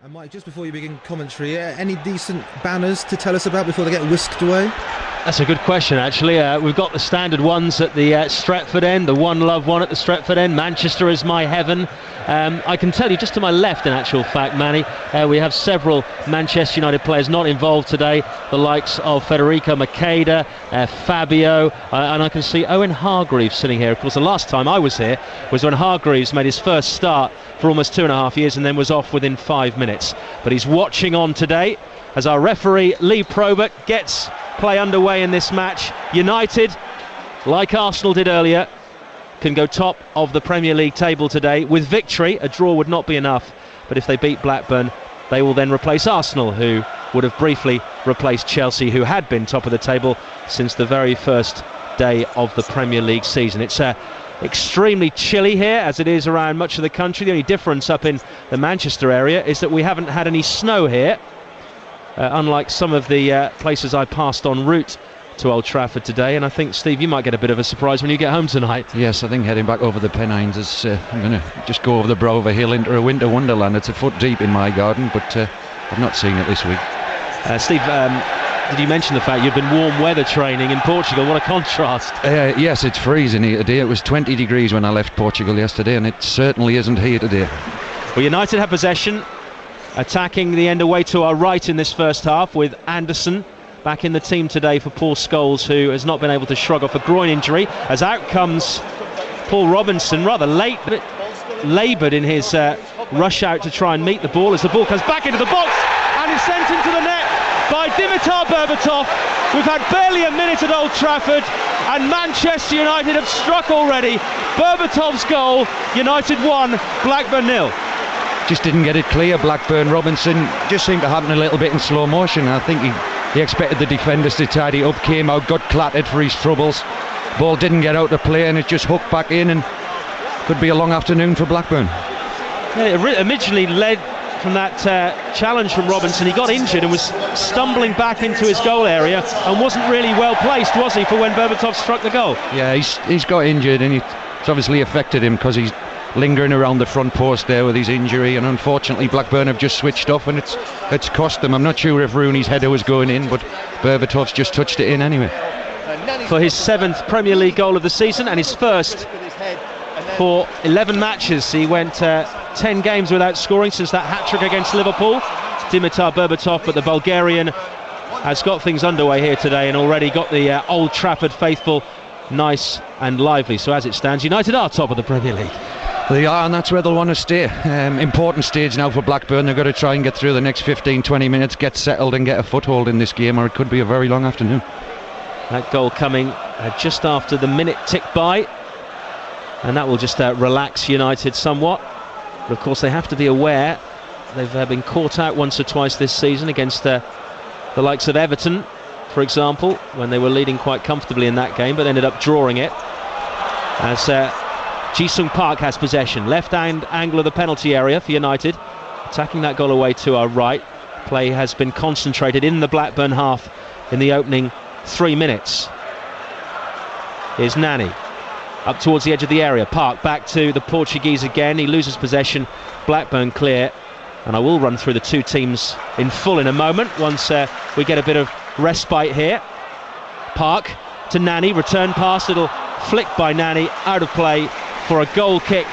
And Mike, just before you begin commentary, any decent banners to tell us about before they get whisked away? That's a good question, actually. We've got the standard ones at the Stretford end, the One Love one at the Stretford end. Manchester is my heaven. I can tell you just to my left, in actual fact, Manny, we have several Manchester United players not involved today. The likes of Federico Makeda, Fabio, and I can see Owen Hargreaves sitting here. Of course, the last time I was here was when Hargreaves made his first start for almost 2.5 years and then was off within 5 minutes. But he's watching on today as our referee Lee Probert gets play underway in this match. United, like Arsenal did earlier, can go top of the Premier League table today. With victory, a draw would not be enough, but if they beat Blackburn, they will then replace Arsenal, who would have briefly replaced Chelsea, who had been top of the table since the very first day of the Premier League season. It's extremely chilly here, as it is around much of the country. The only difference up in the Manchester area is that we haven't had any snow here, unlike some of the places I passed en route to Old Trafford today. And I think, Steve, you might get a bit of a surprise when you get home tonight. Yes, I think heading back over the Pennines is I'm going to just go over the brow of a hill into a winter wonderland. It's a foot deep in my garden, but I've not seen it this week. Steve, did you mention the fact you've been warm weather training in Portugal? What a contrast. Yes, it's freezing here today. It was 20 degrees when I left Portugal yesterday, and it certainly isn't here today. Well, United have possession, attacking the end away to our right in this first half, with Anderson back in the team today for Paul Scholes, who has not been able to shrug off a groin injury. As out comes Paul Robinson, rather late, but laboured in his rush out to try and meet the ball, as the ball comes back into the box and is sent into the net by Dimitar Berbatov. We've had barely a minute at Old Trafford and Manchester United have struck already. Berbatov's goal, United 1, Blackburn 0. Just didn't get it clear. Blackburn, Robinson just seemed to happen a little bit in slow motion. I think he expected the defenders to tidy up, came out, got clattered for his troubles. Ball didn't get out to play and it just hooked back in, and could be a long afternoon for Blackburn. Yeah, it originally led from that challenge from Robinson. He got injured and was stumbling back into his goal area and wasn't really well placed, was he, for when Berbatov struck the goal? Yeah, he's got injured, and it's obviously affected him because he's lingering around the front post there with his injury, and unfortunately Blackburn have just switched off and it's cost them. I'm not sure if Rooney's header was going in, but Berbatov's just touched it in anyway. For his 7th Premier League goal of the season and his first for 11 matches. He went 10 games without scoring since that hat-trick against Liverpool. Dimitar Berbatov, but the Bulgarian has got things underway here today and already got the Old Trafford faithful nice and lively. So as it stands, United are top of the Premier League. They are, and that's where they'll want to stay. Important stage now for Blackburn. They've got to try and get through the next 15-20 minutes, get settled and get a foothold in this game, or it could be a very long afternoon. That goal coming just after the minute tick by, and that will just relax United somewhat. But of course they have to be aware they've been caught out once or twice this season against the likes of Everton, for example, when they were leading quite comfortably in that game but ended up drawing it. As Ji-sung Park has possession, left-hand angle of the penalty area for United, attacking that goal away to our right. Play has been concentrated in the Blackburn half in the opening 3 minutes. Here's Nani up towards the edge of the area. Park back to the Portuguese again. He loses possession. Blackburn clear, and I will run through the two teams in full in a moment once we get a bit of respite here. Park to Nani, return pass, little flick by Nani, out of play for a goal kick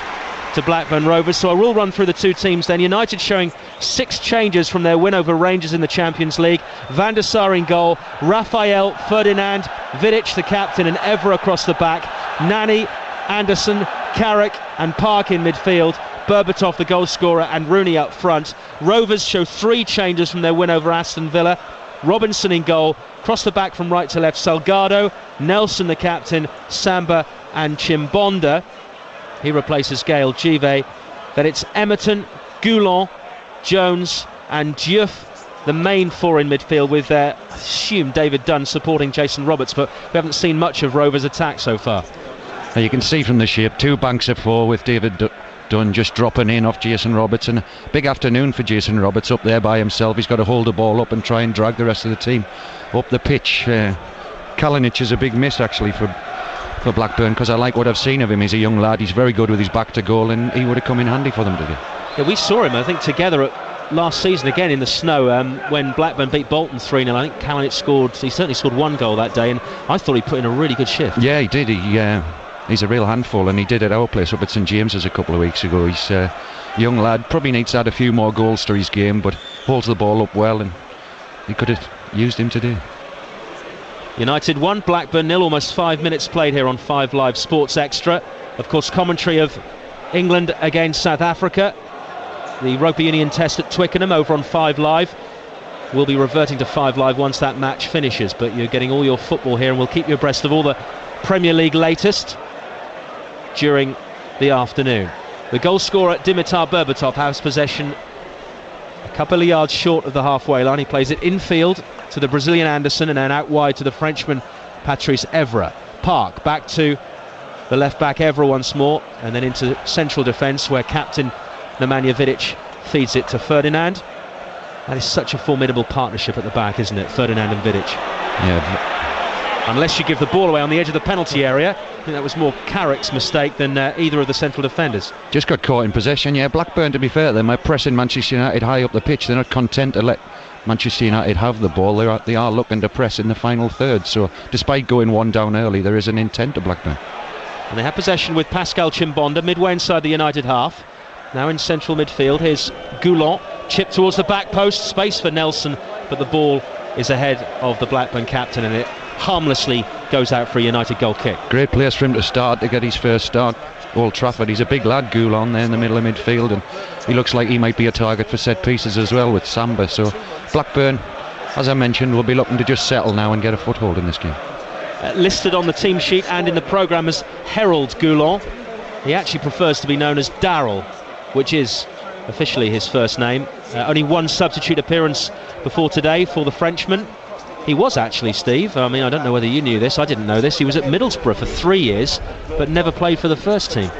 to Blackburn Rovers. So I will run through the two teams then. United showing 6 changes from their win over Rangers in the Champions League. Van der Sar in goal, Rafael, Ferdinand, Vidic the captain, and Evra across the back. Nani, Anderson, Carrick and Park in midfield. Berbatov the goal scorer and Rooney up front. Rovers show 3 changes from their win over Aston Villa. Robinson in goal, cross the back from right to left, Salgado, Nelson the captain, Samba and Chimbonda. He replaces Gaël Givet. Then it's Emerton, Goulon, Jones and Diouf, the main 4 in midfield, with assumed David Dunn supporting Jason Roberts, but we haven't seen much of Rovers' attack so far. You can see from the shape, 2 banks of 4 with David Dunn just dropping in off Jason Roberts, and a big afternoon for Jason Roberts up there by himself. He's got to hold the ball up and try and drag the rest of the team up the pitch. Kalinic is a big miss actually for Blackburn, because I like what I've seen of him. He's a young lad, he's very good with his back to goal, and he would have come in handy for them today. Yeah, we saw him, I think, together at last season again in the snow when Blackburn beat Bolton 3-0. I think Kalinic he certainly scored one goal that day, and I thought he put in a really good shift. Yeah, he did. He's a real handful, and he did at our place up at St James's a couple of weeks ago. He's a young lad, probably needs to add a few more goals to his game, but holds the ball up well, and he could have used him today. United 1, Blackburn 0, almost 5 minutes played here on 5 Live Sports Extra. Of course, commentary of England against South Africa. The Rugby Union test at Twickenham over on 5 Live. We'll be reverting to 5 Live once that match finishes, but you're getting all your football here, and we'll keep you abreast of all the Premier League latest during the afternoon. The goal scorer, Dimitar Berbatov, has possession a couple of yards short of the halfway line. He plays it infield to the Brazilian Anderson, and then out wide to the Frenchman Patrice Evra. Park back to the left back Evra once more, and then into central defence where captain Nemanja Vidic feeds it to Ferdinand. That is such a formidable partnership at the back, isn't it, Ferdinand and Vidic? Yeah. Unless you give the ball away on the edge of the penalty area. I think that was more Carrick's mistake than either of the central defenders. Just got caught in possession. Yeah, Blackburn, to be fair, they might pressing Manchester United high up the pitch. They're not content to let Manchester United have the ball. They are looking to press in the final third. So despite going one down early, there is an intent to Blackburn. And they have possession with Pascal Chimbonda midway inside the United half. Now in central midfield, here's Goulon, chipped towards the back post, space for Nelson, but the ball is ahead of the Blackburn captain, and it harmlessly goes out for a United goal kick. Great place for him to start, to get his first start. Old Trafford, he's a big lad, Goulon, there in the middle of midfield, and he looks like he might be a target for set pieces as well with Samba. So Blackburn, as I mentioned, will be looking to just settle now and get a foothold in this game. Listed on the team sheet and in the programme as Harold Goulon. He actually prefers to be known as Darryl, which is officially his first name. Only one substitute appearance before today for the Frenchman. He was actually, Steve, I mean, I don't know whether you knew this, I didn't know this, he was at Middlesbrough for 3 years, but never played for the first team.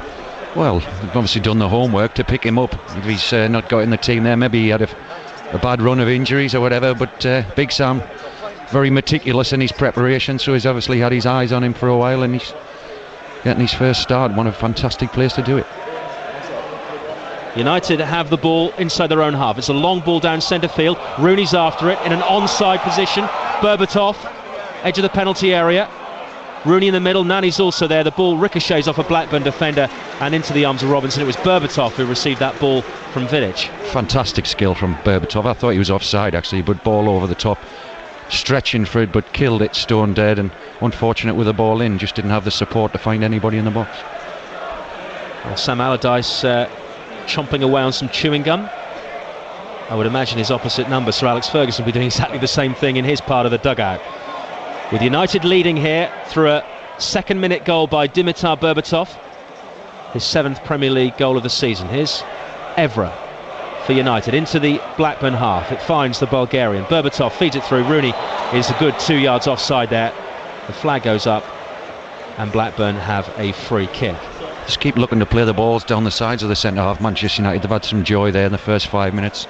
Well, they've obviously done the homework to pick him up. If he's not got in the team there, maybe he had a bad run of injuries or whatever, but Big Sam, very meticulous in his preparation, so he's obviously had his eyes on him for a while, and he's getting his first start. What a fantastic place to do it. United have the ball inside their own half. It's a long ball down centre field. Rooney's after it in an onside position. Berbatov, edge of the penalty area. Rooney in the middle. Nani's also there. The ball ricochets off a Blackburn defender and into the arms of Robinson. It was Berbatov who received that ball from Vidic. Fantastic skill from Berbatov. I thought he was offside actually, but ball over the top, stretching for it, but killed it stone dead, and unfortunate with the ball in, just didn't have the support to find anybody in the box. Well, Sam Allardyce chomping away on some chewing gum. I would imagine his opposite number, Sir Alex Ferguson, will be doing exactly the same thing in his part of the dugout. With United leading here through a second-minute goal by Dimitar Berbatov, his 7th Premier League goal of the season. Here's Evra for United into the Blackburn half. It finds the Bulgarian. Berbatov feeds it through. Rooney is a good 2 yards offside there. The flag goes up and Blackburn have a free kick. Just keep looking to play the balls down the sides of the centre half. Manchester United, they've had some joy there in the first 5 minutes,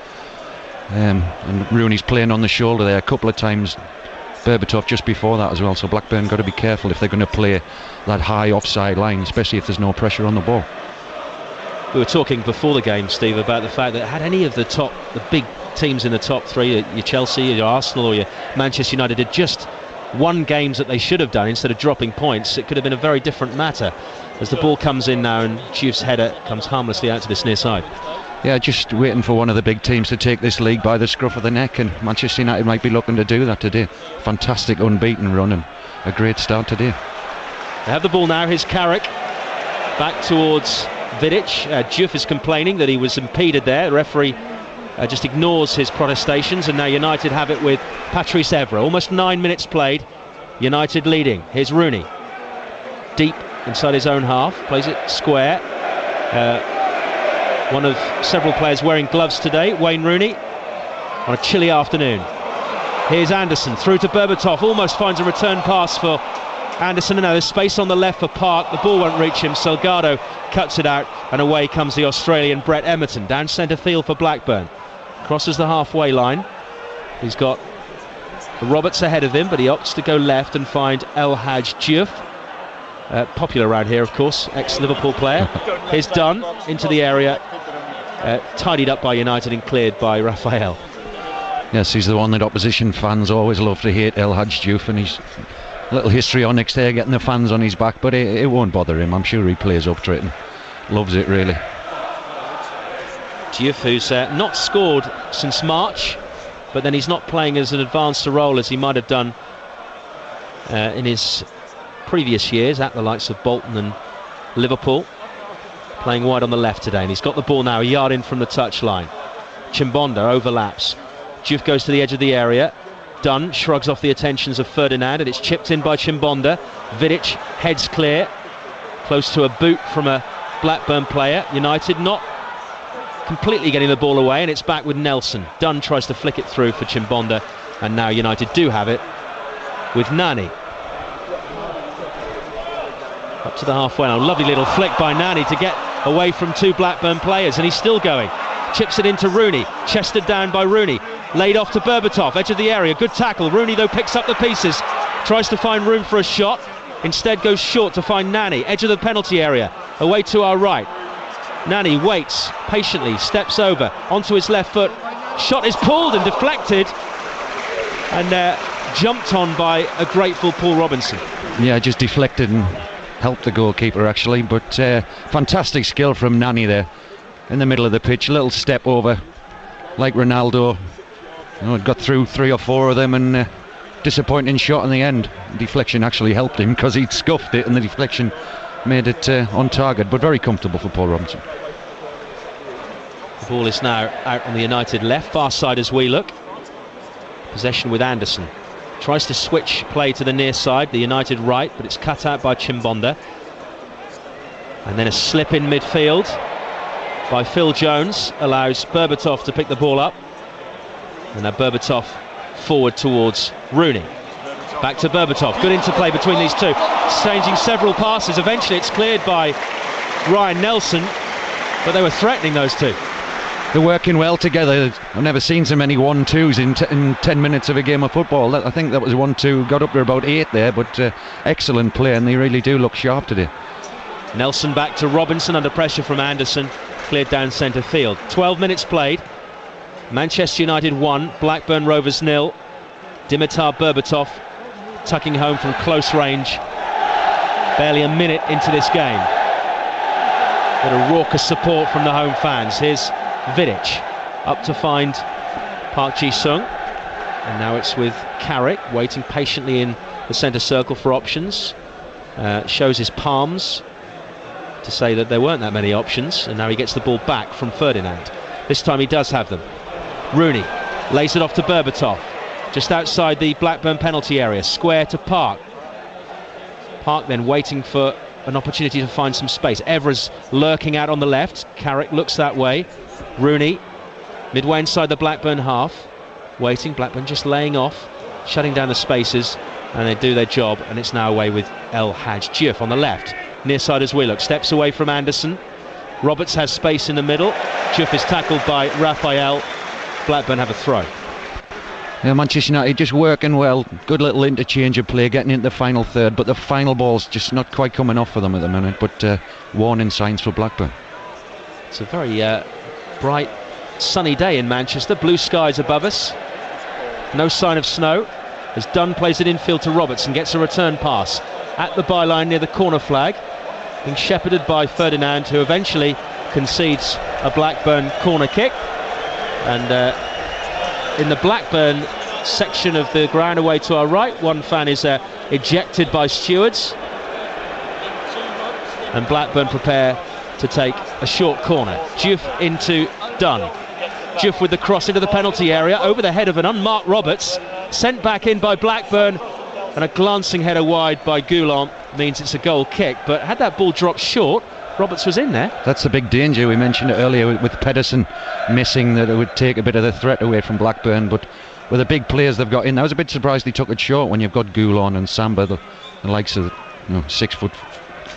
and Rooney's playing on the shoulder there a couple of times. Berbatov just before that as well, so Blackburn got to be careful if they're going to play that high offside line, especially if there's no pressure on the ball. We were talking before the game, Steve, about the fact that had any of the big teams in the top three, your Chelsea, your Arsenal or your Manchester United, had just won games that they should have done instead of dropping points, it could have been a very different matter. As the ball comes in now and Juve's header comes harmlessly out to this near side. Yeah, just waiting for one of the big teams to take this league by the scruff of the neck, and Manchester United might be looking to do that today. Fantastic unbeaten run and a great start today. They have the ball now. Here's Carrick back towards Vidic. Juve is complaining that he was impeded there. The referee just ignores his protestations, and now United have it with Patrice Evra. Almost 9 minutes played, United leading. Here's Rooney deep inside his own half, plays it square. One of several players wearing gloves today, Wayne Rooney, on a chilly afternoon. Here's Anderson through to Berbatov, almost finds a return pass for Anderson, and now there's space on the left for Park. The ball won't reach him. Salgado cuts it out, and away comes the Australian Brett Emerton down centre field for Blackburn. Crosses the halfway line. He's got Roberts ahead of him, but he opts to go left and find El Hadj Diouf. Popular around here, of course, ex-Liverpool player. Here's Dunn into the area tidied up by United and cleared by Raphael. Yes, he's the one that opposition fans always love to hate, El Hadj Diouf, and he's a little histrionics there, getting the fans on his back, but it won't bother him. I'm sure he plays up to it and loves it, really. Diouf, who's not scored since March, but then he's not playing as an advanced role as he might have done in his previous years at the likes of Bolton and Liverpool. Playing wide on the left today, and he's got the ball now a yard in from the touchline. Chimbonda overlaps. Diouf goes to the edge of the area. Dunn shrugs off the attentions of Ferdinand, and it's chipped in by Chimbonda. Vidic heads clear, close to a boot from a Blackburn player. United not completely getting the ball away, and it's back with Nelson. Dunn tries to flick it through for Chimbonda, and now United do have it with Nani. Up to the halfway now. Lovely little flick by Nani to get away from two Blackburn players, and he's still going. Chips it into Rooney, chested down by Rooney, laid off to Berbatov, edge of the area, good tackle. Rooney though picks up the pieces, tries to find room for a shot, instead goes short to find Nani, edge of the penalty area, away to our right. Nani waits patiently, steps over onto his left foot, shot is pulled and deflected, and jumped on by a grateful Paul Robinson. Yeah, just deflected and helped the goalkeeper actually, but fantastic skill from Nani there in the middle of the pitch. Little step over like Ronaldo, got through 3 or 4 of them, and disappointing shot in the end. Deflection actually helped him because he'd scuffed it, and the deflection made it on target, but very comfortable for Paul Robinson. The ball is now out on the United left, far side as we look. Possession with Anderson. Tries to switch play to the near side, the United right, but it's cut out by Chimbonda. And then a slip in midfield by Phil Jones allows Berbatov to pick the ball up. And now Berbatov forward towards Rooney. Back to Berbatov. Good interplay between these two. Exchanging several passes. Eventually it's cleared by Ryan Nelson, but they were threatening, those two. They're working well together. I've never seen so many 1-2s in 10 minutes of a game of football. I think that was 1-2, got up to about 8 there, but excellent play, and they really do look sharp today. Nelson back to Robinson under pressure from Anderson, cleared down centre field. 12 minutes played. Manchester United 1, Blackburn Rovers 0. Dimitar Berbatov tucking home from close range. Barely a minute into this game. But a raucous support from the home fans. Here's Vidic up to find Park Ji-sung, and now it's with Carrick waiting patiently in the centre circle for options. Shows his palms to say that there weren't that many options, and now he gets the ball back from Ferdinand. This time he does have them. Rooney lays it off to Berbatov just outside the Blackburn penalty area, square to Park. Park then waiting for an opportunity to find some space. Evra's lurking out on the left. Carrick looks that way. Rooney midway inside the Blackburn half, waiting. Blackburn just laying off, shutting down the spaces, and they do their job, and it's now away with El Hadj Diouf on the left, near side as we look. Steps away from Anderson. Roberts has space in the middle. Diouf is tackled by Raphael. Blackburn have a throw. Yeah, Manchester United just working well. Good little interchange of play, getting into the final third, but the final ball's just not quite coming off for them at the minute. But warning signs for Blackburn. It's a very bright, sunny day in Manchester. Blue skies above us. No sign of snow. As Dunn plays it infield to Roberts and gets a return pass at the byline near the corner flag, being shepherded by Ferdinand, who eventually concedes a Blackburn corner kick. And in the Blackburn section of the ground away to our right, one fan is ejected by stewards, and Blackburn prepare to take a short corner. Diouf into Dunn. Diouf with the cross into the penalty area over the head of an unmarked Roberts, sent back in by Blackburn, and a glancing header wide by Goulon means it's a goal kick. But had that ball dropped short, Roberts was in there. That's the big danger. We mentioned it earlier with Pedersen missing, that it would take a bit of the threat away from Blackburn, but with the big players they've got in, I was a bit surprised he took it short when you've got Goulon and Samba, the likes of 6'4",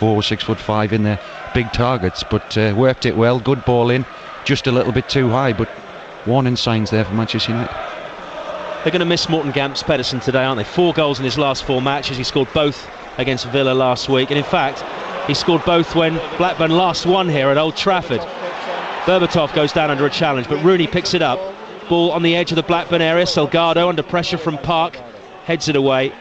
6'5" in there, big targets, but worked it well. Good ball in, just a little bit too high, but warning signs there for Manchester United. They're going to miss Morten Gamps Pedersen today, aren't they? 4 goals in his last 4 matches. He scored both against Villa last week, and in fact he scored both when Blackburn last won here at Old Trafford. Berbatov goes down under a challenge, but Rooney picks it up. Ball on the edge of the Blackburn area. Salgado under pressure from Park, heads it away,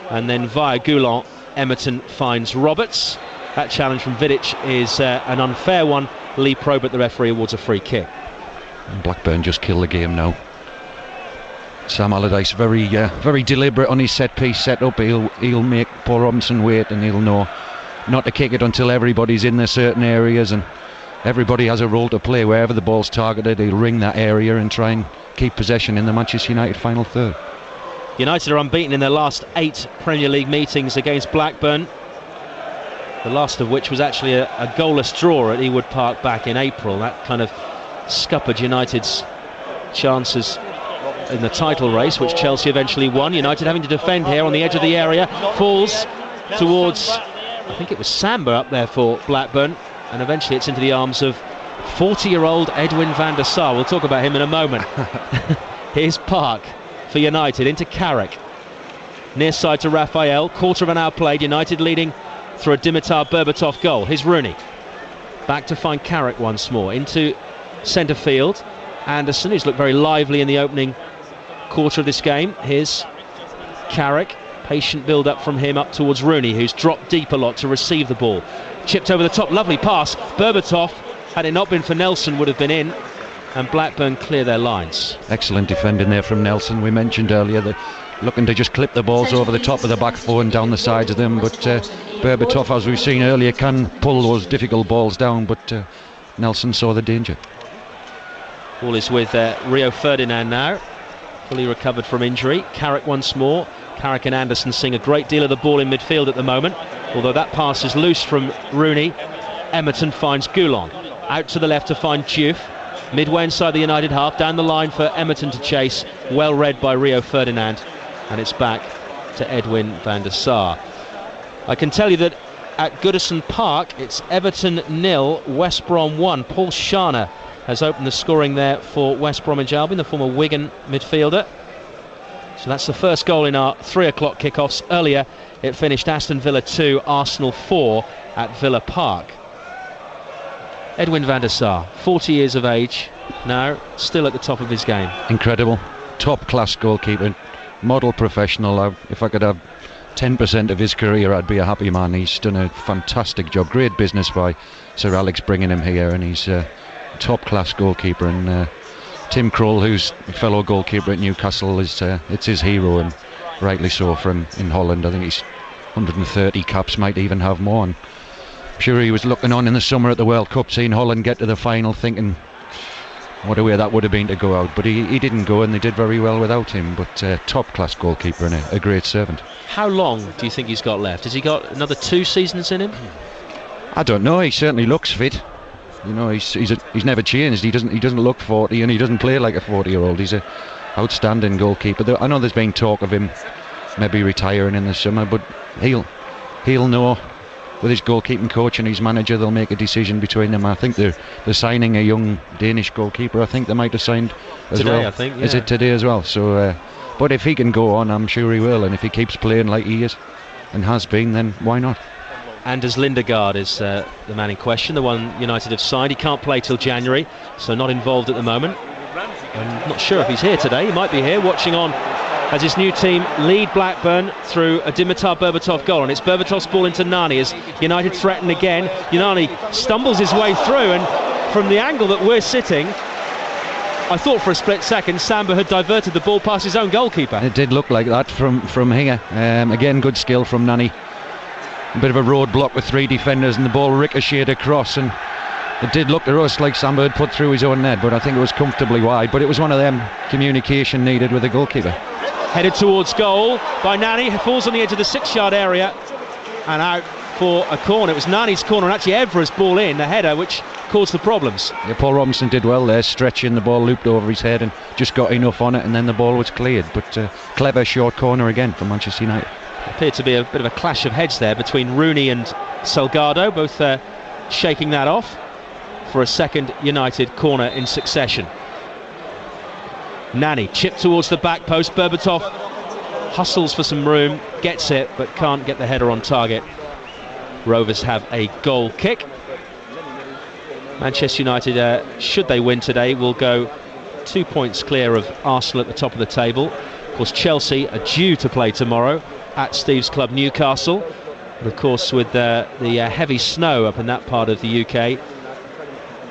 and then via Goulon, Emerton finds Roberts. That challenge from Vidic is an unfair one. Lee Probert, the referee, awards a free kick. And Blackburn just kill the game now. Sam Allardyce very deliberate on his set piece set up. He'll make Paul Robinson wait, and he'll know not to kick it until everybody's in their certain areas, and everybody has a role to play. Wherever the ball's targeted, he'll ring that area and try and keep possession in the Manchester United final third. United are unbeaten in their last 8 Premier League meetings against Blackburn, the last of which was actually a goalless draw at Ewood Park back in April. That kind of scuppered United's chances in the title race, which Chelsea eventually won. United having to defend here on the edge of the area, falls towards, I think it was Samba up there for Blackburn, and eventually it's into the arms of 40-year-old Edwin van der Sar. We'll talk about him in a moment. Here's Park for United, into Carrick, near side to Raphael. Quarter of an hour played, United leading through a Dimitar Berbatov goal. Here's Rooney, back to find Carrick once more, into centre field. Anderson, who's looked very lively in the opening quarter of this game. Here's Carrick, patient build up from him up towards Rooney, who's dropped deep a lot to receive the ball. Chipped over the top, lovely pass. Berbatov, had it not been for Nelson, would have been in, and Blackburn clear their lines. Excellent defending there from Nelson. We mentioned earlier that looking to just clip the balls over the top of the back four and down the sides of them, but Berbatov, as we've seen earlier, can pull those difficult balls down, but Nelson saw the danger. Ball is with Rio Ferdinand now, fully recovered from injury. Carrick once more. Carrick and Anderson seeing a great deal of the ball in midfield at the moment, although that pass is loose from Rooney. Emerton finds Goulon, out to the left to find Diouf, midway inside the United half, down the line for Emerton to chase, well read by Rio Ferdinand, and it's back to Edwin van der Sar. I can tell you that at Goodison Park it's Everton 0, West Brom 1. Paul Scharner has opened the scoring there for West Bromwich Albion, the former Wigan midfielder. So that's the first goal in our 3 o'clock kickoffs. Earlier it finished Aston Villa 2, Arsenal 4 at Villa Park. Edwin van der Sar, 40 years of age now, still at the top of his game. Incredible. Top class goalkeeper, model professional. If I could have 10% of his career, I'd be a happy man. He's done a fantastic job. Great business by Sir Alex bringing him here, and he's top class goalkeeper. And Tim Krul, who's a fellow goalkeeper at Newcastle, it's his hero, and rightly so, from in Holland. I think he's 130 caps, might even have more. And I'm sure he was looking on in the summer at the World Cup, seeing Holland get to the final, thinking what a way that would have been to go out. But he didn't go, and they did very well without him. But top class goalkeeper and a great servant. How long do you think he's got left? Has he got another 2 seasons in him? I don't know. He certainly looks fit. You know, he's never changed. He doesn't look 40, and he doesn't play like a 40-year-old. He's a outstanding goalkeeper. I know there's been talk of him maybe retiring in the summer, but he'll know. With his goalkeeping coach and his manager, they'll make a decision between them. I think they're signing a young Danish goalkeeper. I think they might have signed as today, well. I think, yeah. Is it today as well? So, but if he can go on, I'm sure he will. And if he keeps playing like he is and has been, then why not? Anders Lindegaard is the man in question, the one United have signed. He can't play till January, so not involved at the moment. I'm not sure if he's here today. He might be here watching on as his new team lead Blackburn through a Dimitar Berbatov goal, and it's Berbatov's ball into Nani as United threaten again. Nani stumbles his way through, and from the angle that we're sitting, I thought for a split second Samba had diverted the ball past his own goalkeeper. It did look like that from here. Again, good skill from Nani. A bit of a roadblock with 3 defenders, and the ball ricocheted across, and it did look to us like Samba had put through his own net, but I think it was comfortably wide. But it was one of them, communication needed with the goalkeeper. Headed towards goal by Nani, falls on the edge of the 6-yard area and out for a corner. It was Nani's corner, and actually Evra's ball in, the header, which caused the problems. Yeah, Paul Robinson did well there, stretching the ball, looped over his head and just got enough on it, and then the ball was cleared. But clever short corner again from Manchester United. Appeared to be a bit of a clash of heads there between Rooney and Salgado, both shaking that off for a second United corner in succession. Nani chipped towards the back post. Berbatov hustles for some room, gets it, but can't get the header on target. Rovers have a goal kick. Manchester United, should they win today, will go 2 points clear of Arsenal at the top of the table. Of course, Chelsea are due to play tomorrow at Steve's club Newcastle. But of course, with the heavy snow up in that part of the UK,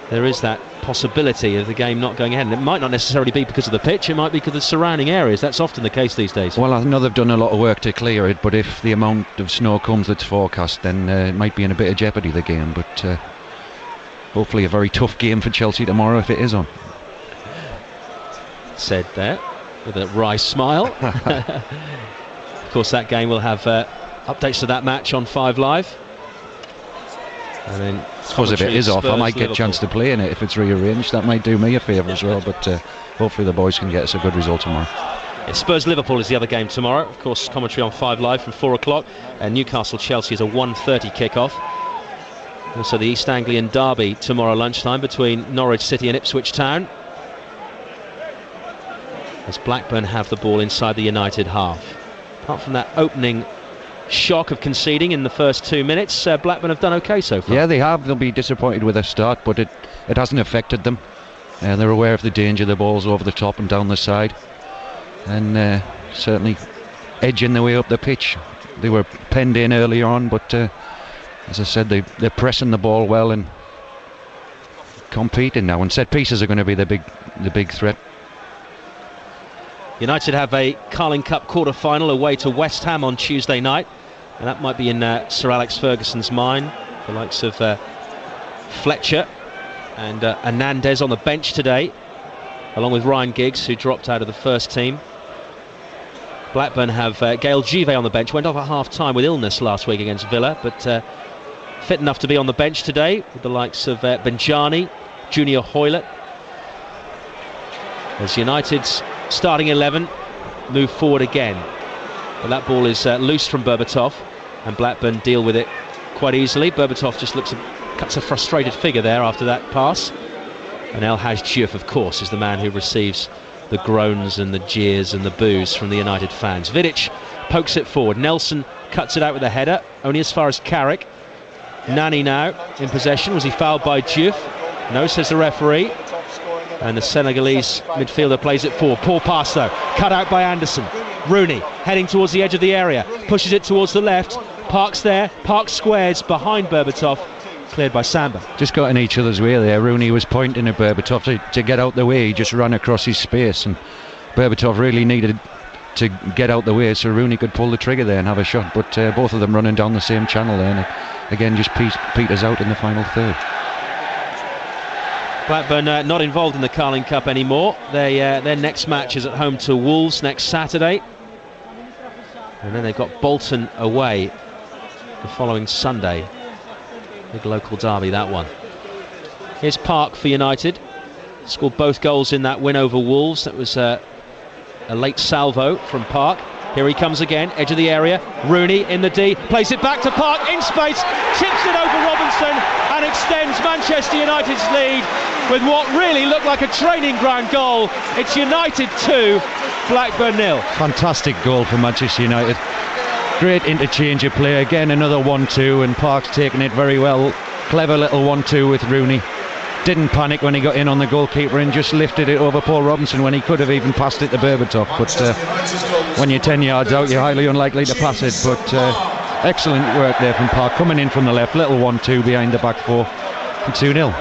there is that possibility of the game not going ahead. And it might not necessarily be because of the pitch, it might be because of the surrounding areas. That's often the case these days. Well, I know they've done a lot of work to clear it, but if the amount of snow comes that's forecast, then it might be in a bit of jeopardy, the game. But hopefully a very tough game for Chelsea tomorrow if it is on. Said there with a wry smile. Of course, that game will have updates to that match on 5 Live. And then I suppose if it is off, I might get a chance to play in it if it's rearranged. That might do me a favour as well, but hopefully the boys can get us a good result tomorrow. Yeah, Spurs-Liverpool is the other game tomorrow. Of course, commentary on 5 Live from 4 o'clock. And Newcastle-Chelsea is a 1:30 kick-off. Also the East Anglian derby tomorrow lunchtime between Norwich City and Ipswich Town, as Blackburn have the ball inside the United half. Apart from that opening shock of conceding in the first 2 minutes, Blackburn have done okay so far. Yeah, they have. They'll be disappointed with their start, but it hasn't affected them. They're aware of the danger. The ball's over the top and down the side, and certainly edging their way up the pitch. They were penned in earlier on, but as I said, they're pressing the ball well and competing now. And set pieces are going to be the big threat. United have a Carling Cup quarter-final away to West Ham on Tuesday night, and that might be in Sir Alex Ferguson's mind. The likes of Fletcher and Hernandez on the bench today, along with Ryan Giggs, who dropped out of the first team. Blackburn have Gaël Givet on the bench, went off at half-time with illness last week against Villa, but fit enough to be on the bench today, with the likes of Benjani, Junior Hoylett. As United's starting 11 move forward again, but that ball is loose from Berbatov, and Blackburn deal with it quite easily. Berbatov just cuts a frustrated figure there after that pass, and El Hadj Diouf, of course, is the man who receives the groans and the jeers and the boos from the United fans. Vidic pokes it forward, Nelson cuts it out with a header, only as far as Carrick. Nani now in possession. Was he fouled by Diouf? No, says the referee. And the Senegalese midfielder plays it forward. Poor pass though, cut out by Anderson. Rooney heading towards the edge of the area, pushes it towards the left. Parks there, Parks squares behind Berbatov, cleared by Samba. Just got in each other's way there. Rooney was pointing at Berbatov to get out the way. He just ran across his space, and Berbatov really needed to get out the way so Rooney could pull the trigger there and have a shot. But both of them running down the same channel there, and it, again, just peters out in the final third. Blackburn not involved in the Carling Cup anymore. Their next match is at home to Wolves next Saturday, and then they've got Bolton away the following Sunday. Big local derby, that one. Here's Park for United. Scored both goals in that win over Wolves. That was a late salvo from Park. Here he comes again, edge of the area. Rooney in the D, plays it back to Park in space, chips it over Robinson and extends Manchester United's lead with what really looked like a training ground goal. It's United 2, Blackburn 0. Fantastic goal for Manchester United. Great interchange of play. Again, another 1-2, and Park's taking it very well. Clever little 1-2 with Rooney. Didn't panic when he got in on the goalkeeper and just lifted it over Paul Robinson when he could have even passed it to Berbatov. But when you're 10 yards out, you're highly unlikely to pass it. But excellent work there from Park, coming in from the left. Little 1-2 behind the back four, and 2-0.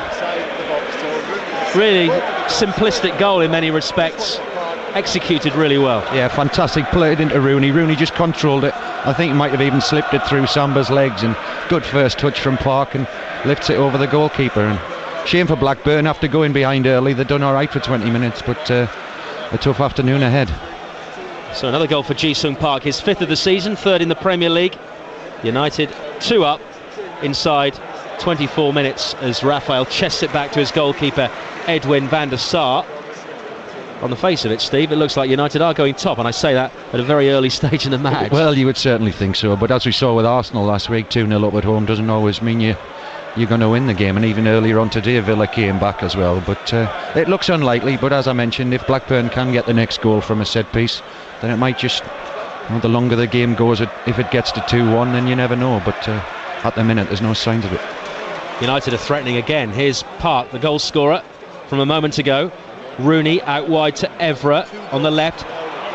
Really simplistic goal in many respects. Executed really well. Yeah, fantastic. Played into Rooney. Rooney just controlled it. I think he might have even slipped it through Samba's legs, and good first touch from Park and lifts it over the goalkeeper. And shame for Blackburn after going behind early. They've done alright for 20 minutes, but a tough afternoon ahead. So another goal for Ji-sung Park, his 5th of the season, 3rd in the Premier League. United 2 up inside 24 minutes as Raphael chests it back to his goalkeeper Edwin van der Sar. On the face of it, Steve, it looks like United are going top, and I say that at a very early stage in the match. Well, you would certainly think so, but as we saw with Arsenal last week, 2-0 up at home doesn't always mean you're going to win the game. And even earlier on today, Villa came back as well, but it looks unlikely. But as I mentioned, if Blackburn can get the next goal from a set piece, then it might just, the longer the game goes, if it gets to 2-1, then you never know. But at the minute, there's no signs of it. United are threatening again. Here's Park, the goal scorer from a moment ago. Rooney out wide to Evra on the left.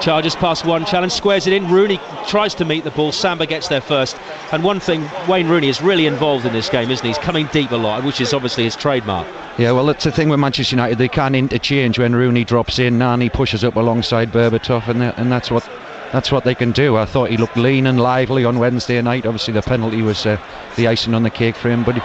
Charges past one, challenge, squares it in. Rooney tries to meet the ball. Samba gets there first. And one thing, Wayne Rooney is really involved in this game, isn't he? He's coming deep a lot, which is obviously his trademark. Yeah, well, that's the thing with Manchester United. They can interchange when Rooney drops in. Nani pushes up alongside Berbatov, and that's what they can do. I thought he looked lean and lively on Wednesday night. Obviously, the penalty was the icing on the cake for him. But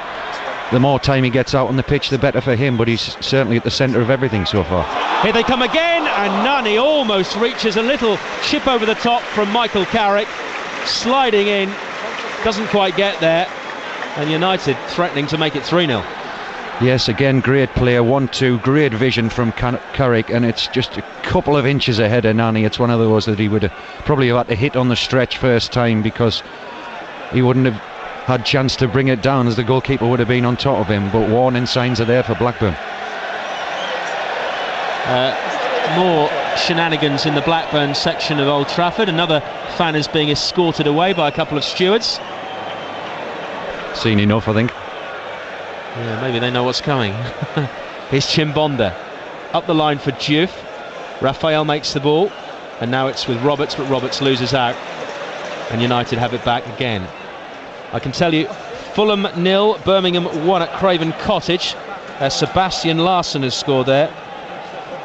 the more time he gets out on the pitch, the better for him. But he's certainly at the centre of everything so far. Here they come again, and Nani almost reaches a little chip over the top from Michael Carrick. Sliding in, doesn't quite get there. And United threatening to make it 3-0. Yes, again, great player, 1-2, great vision from Carrick, and it's just a couple of inches ahead of Nani. It's one of those that he would probably have had to hit on the stretch first time, because he wouldn't have had chance to bring it down, as the goalkeeper would have been on top of him. But warning signs are there for Blackburn. More shenanigans in the Blackburn section of Old Trafford. Another fan is being escorted away by a couple of stewards. Seen enough, I think. Yeah, maybe they know what's coming. Here's Chimbonda up the line for Diouf. Raphael makes the ball, and now it's with Roberts, but Roberts loses out, and United have it back again. I can tell you, Fulham 0, Birmingham 1 at Craven Cottage. Sebastian Larsson has scored there.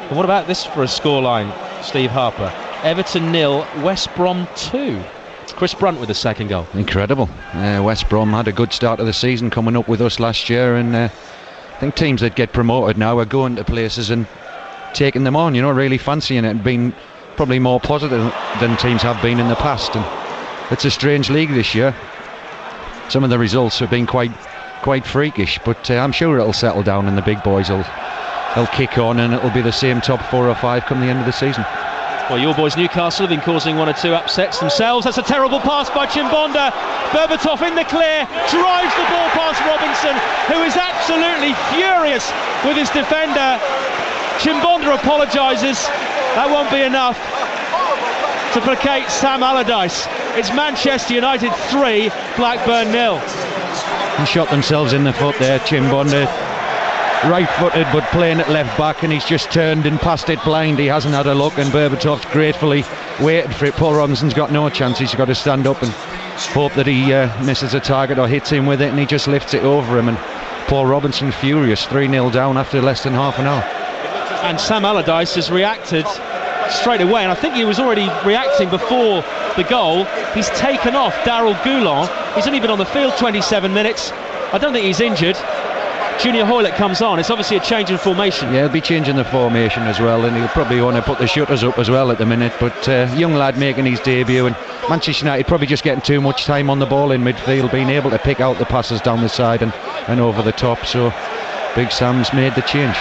And what about this for a scoreline, Steve Harper? Everton 0, West Brom 2. Chris Brunt with the second goal. Incredible. West Brom had a good start of the season, coming up with us last year, and I think teams that get promoted now are going to places and taking them on, really fancying it, and being probably more positive than teams have been in the past. And it's a strange league this year. Some of the results have been quite freakish, but I'm sure it'll settle down and the big boys will kick on, and it'll be the same top 4 or 5 come the end of the season. Well, your boys Newcastle have been causing 1 or 2 upsets themselves. That's a terrible pass by Chimbonda. Berbatov in the clear, drives the ball past Robinson, who is absolutely furious with his defender. Chimbonda apologises. That won't be enough to placate Sam Allardyce. It's Manchester United 3, Blackburn 0. He shot themselves in the foot there, Chimbonda. Right-footed, but playing at left back, and he's just turned and passed it blind. He hasn't had a look, and Berbatov's gratefully waited for it. Paul Robinson's got no chance. He's got to stand up and hope that he misses a target or hits him with it, and he just lifts it over him. And Paul Robinson furious, 3-0 down after less than half an hour. And Sam Allardyce has reacted straight away, and I think he was already reacting before the goal. He's taken off Daryl Goulon. He's only been on the field 27 minutes. I don't think he's injured. Junior Hoylett comes on. It's obviously a change in formation. Yeah, he'll be changing the formation as well, and he'll probably want to put the shutters up as well at the minute. But young lad making his debut, and Manchester United probably just getting too much time on the ball in midfield, being able to pick out the passes down the side and over the top. So Big Sam's made the change.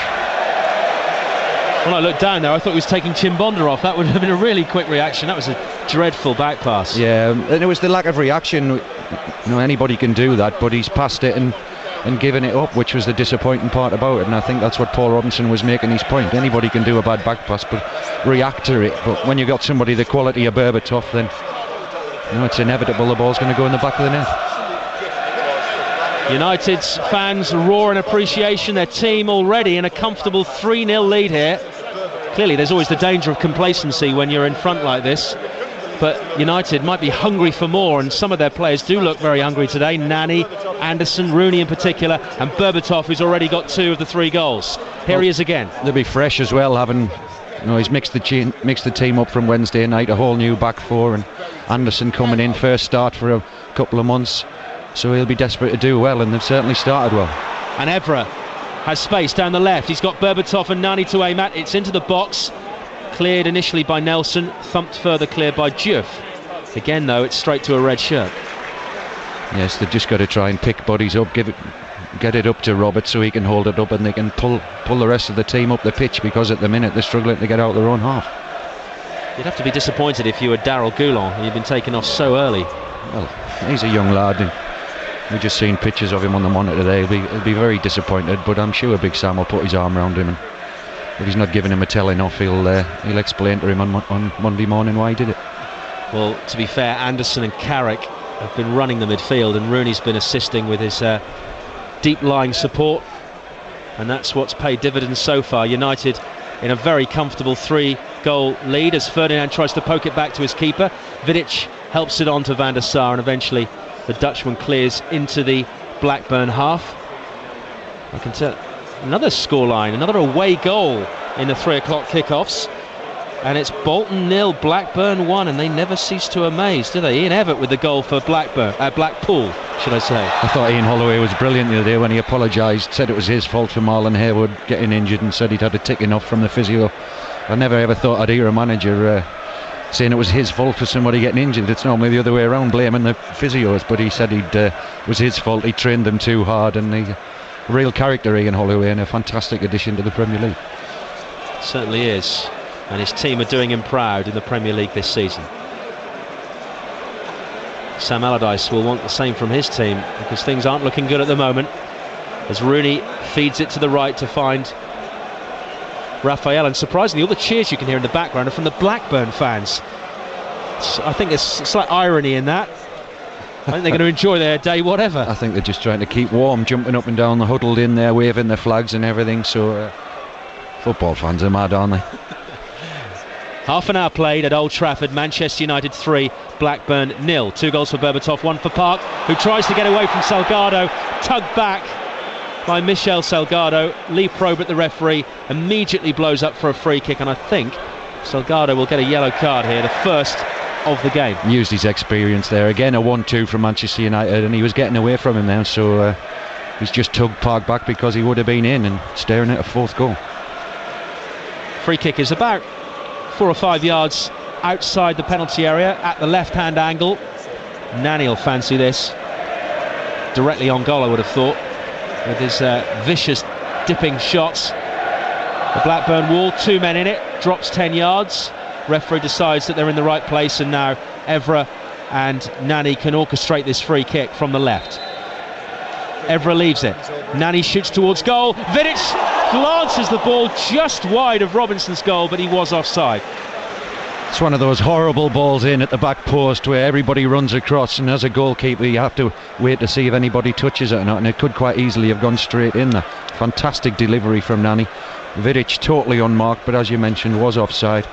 When I looked down there, I thought he was taking Chimbonda off. That would have been a really quick reaction. That was a dreadful back pass. Yeah, and it was the lack of reaction. Anybody can do that, but he's passed it and given it up, which was the disappointing part about it. And I think that's what Paul Robinson was making his point. Anybody can do a bad back pass, but react to it. But when you've got somebody the quality of Berbatov, then it's inevitable the ball's going to go in the back of the net. United's fans roar in appreciation. Their team already in a comfortable 3-0 lead here. Clearly there's always the danger of complacency when you're in front like this, but United might be hungry for more, and some of their players do look very hungry today. Nani, Anderson, Rooney in particular, and Berbatov, who's already got 2 of the 3 goals. Here he is again. They'll be fresh as well, having he's mixed the team up from Wednesday night, a whole new back 4, and Anderson coming in, first start for a couple of months, so he'll be desperate to do well, and they've certainly started well. And Evra has space down the left. He's got Berbatov and Nani to aim at. It's into the box. Cleared initially by Nelson, thumped further clear by Diouf. Again though, it's straight to a red shirt. Yes, they've just got to try and pick bodies up, get it up to Roberts so he can hold it up, and they can pull the rest of the team up the pitch, because at the minute they're struggling to get out their own half. You'd have to be disappointed if you were Daryl Goulon and you've been taken off so early. Well, he's a young lad, and we've just seen pictures of him on the monitor today. He'll be very disappointed, but I'm sure Big Sam will put his arm around him, and if he's not giving him a telling off, he'll explain to him on Monday morning why he did it. Well, to be fair, Anderson and Carrick have been running the midfield, and Rooney's been assisting with his deep-lying support, and that's what's paid dividends so far. United in a very comfortable 3-goal lead as Ferdinand tries to poke it back to his keeper. Vidic helps it on to Van der Sar, and eventually the Dutchman clears into the Blackburn half. I can tell another scoreline, another away goal in the 3 o'clock kickoffs, and it's Bolton 0, Blackburn 1, and they never cease to amaze, do they? Ian Evatt with the goal for Blackpool, should I say. I thought Ian Holloway was brilliant the other day when he apologised, said it was his fault for Marlon Harewood getting injured, and said he'd had a ticking off from the physio. I never ever thought I'd hear a manager saying it was his fault for somebody getting injured. It's normally the other way around, blaming the physios, but he said it was his fault, he trained them too hard, and he's a real character, Ian Holloway, and a fantastic addition to the Premier League. Certainly is, and his team are doing him proud in the Premier League this season. Sam Allardyce will want the same from his team, because things aren't looking good at the moment, as Rooney feeds it to the right to find Raphael, and surprisingly all the cheers you can hear in the background are from the Blackburn fans. I think there's slight irony in that. I think they're going to enjoy their day, whatever. I think they're just trying to keep warm, jumping up and down, the huddled in there, waving their flags and everything. So football fans are mad, aren't they? Half an hour played at Old Trafford. Manchester United 3, Blackburn 0. 2 goals for Berbatov, 1 for Park, who tries to get away from Salgado, tugged back by Michel Salgado. Lee Probert, the referee, immediately blows up for a free kick, and I think Salgado will get a yellow card here, the first of the game. Used his experience there. Again, a 1-2 from Manchester United, and he was getting away from him now, so he's just tugged Park back because he would have been in and staring at a 4th goal. Free kick is about 4 or 5 yards outside the penalty area at the left-hand angle. Nani will fancy this. Directly on goal, I would have thought, with his vicious dipping shots. The Blackburn wall, 2 men in it, drops 10 yards. Referee decides that they're in the right place, and now Evra and Nani can orchestrate this free kick from the left. Evra leaves it. Nani shoots towards goal. Vidic glances the ball just wide of Robinson's goal, but he was offside. It's one of those horrible balls in at the back post where everybody runs across, and as a goalkeeper you have to wait to see if anybody touches it or not, and it could quite easily have gone straight in there. Fantastic delivery from Nani. Vidic totally unmarked, but as you mentioned, was offside.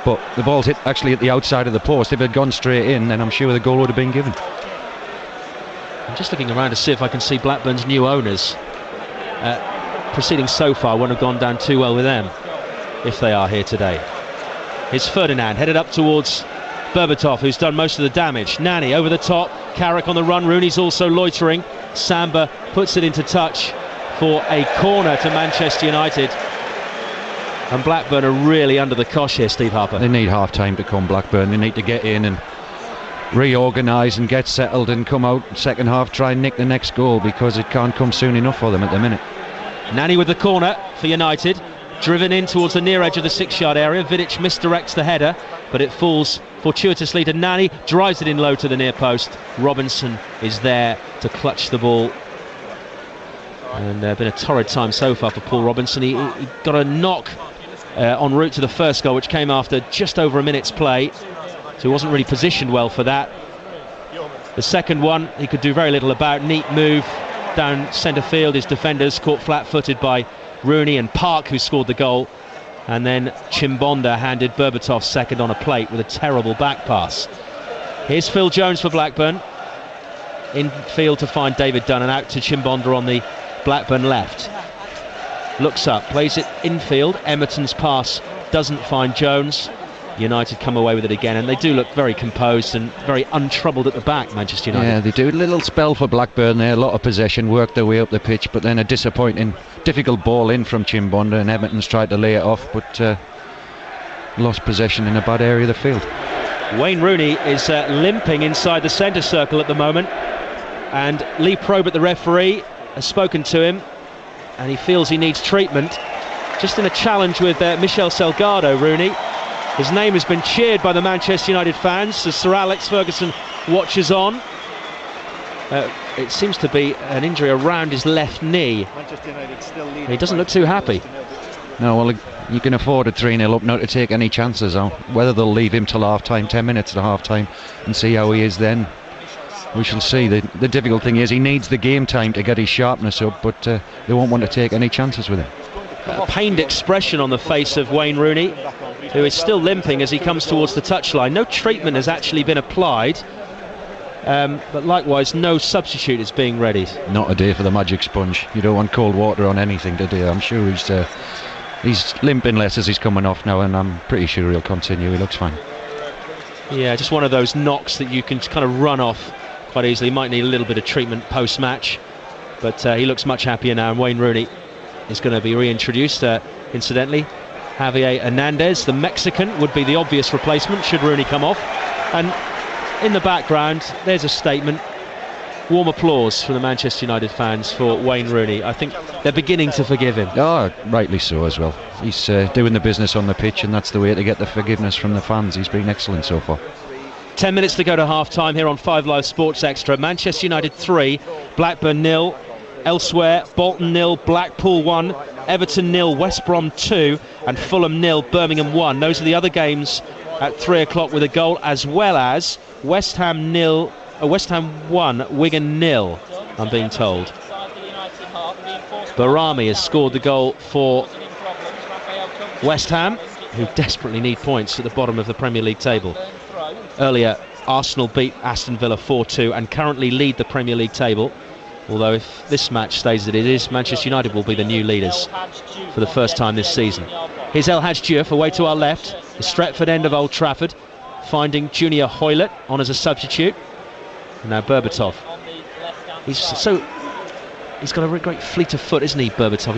But the ball's hit actually at the outside of the post. If it had gone straight in, then I'm sure the goal would have been given. I'm just looking around to see if I can see Blackburn's new owners. Proceedings so far won't have gone down too well with them, if they are here today. Here's Ferdinand, headed up towards Berbatov, who's done most of the damage. Nani over the top, Carrick on the run, Rooney's also loitering. Samba puts it into touch for a corner to Manchester United. And Blackburn are really under the cosh here, Steve Harper. They need half time to come, Blackburn. They need to get in and reorganise and get settled and come out second half, try and nick the next goal, because it can't come soon enough for them at the minute. Nani with the corner for United, driven in towards the near edge of the 6-yard area. Vidic misdirects the header, but it falls fortuitously to Nani, drives it in low to the near post. Robinson is there to clutch the ball. And been a torrid time so far for Paul Robinson. He got a knock en route to the first goal, which came after just over a minute's play, so he wasn't really positioned well for that. The second one he could do very little about. Neat move down centre field, his defenders caught flat-footed by Rooney and Park, who scored the goal, and then Chimbonda handed Berbatov second on a plate with a terrible back pass. Here's Phil Jones for Blackburn, in field to find David Dunn, and out to Chimbonda on the Blackburn left. Looks up, plays it infield. Emerton's pass doesn't find Jones. United come away with it again, and they do look very composed and very untroubled at the back, Manchester United. Yeah, they do. A little spell for Blackburn there, a lot of possession, worked their way up the pitch, but then a disappointing, difficult ball in from Chimbonda, and Emerton's tried to lay it off, but lost possession in a bad area of the field. Wayne Rooney is limping inside the centre circle at the moment, and Lee Probert, the referee, has spoken to him, and he feels he needs treatment. Just in a challenge with Michel Salgado, Rooney. His name has been cheered by the Manchester United fans as Sir Alex Ferguson watches on. It seems to be an injury around his left knee. He doesn't look too happy. No, well, you can afford a 3-0 up, not to take any chances on whether they'll leave him till half-time, 10 minutes to half-time, and see how he is then. we shall see. The difficult thing is he needs the game time to get his sharpness up, but they won't want to take any chances with him. A pained expression on the face of Wayne Rooney, who is still limping as he comes towards the touchline. No treatment has actually been applied, but likewise no substitute is being readied. Not a day for the magic sponge. You don't want cold water on anything today. I'm sure he's limping less as he's coming off now, and I'm pretty sure he'll continue. He looks fine. Yeah, just one of those knocks that you can kind of run off quite easily. Might need a little bit of treatment post-match, but he looks much happier now, and Wayne Rooney is going to be reintroduced. Incidentally, Javier Hernandez, the Mexican, would be the obvious replacement should Rooney come off. And in the background, there's a statement. Warm applause from the Manchester United fans for Wayne Rooney. I think they're beginning to forgive him. Oh, rightly so as well. He's doing the business on the pitch, and that's the way to get the forgiveness from the fans. He's been excellent so far. 10 minutes to go to half-time here on 5 Live Sports Extra. Manchester United 3, Blackburn 0. Elsewhere, Bolton 0, Blackpool 1, Everton 0, West Brom 2, and Fulham 0, Birmingham 1. Those are the other games at 3 o'clock with a goal, as well as West Ham 1, Wigan 0, I'm being told. Barami has scored the goal for West Ham, who desperately need points at the bottom of the Premier League table. Earlier, Arsenal beat Aston Villa 4-2 and currently lead the Premier League table. Although if this match stays as it is, Manchester United will be the new leaders for the first time this season. Here's El Hadj Diouf away to our left, the Stretford end of Old Trafford, finding Junior Hoylett on as a substitute. And now Berbatov. He's got a great fleet of foot, isn't he, Berbatov?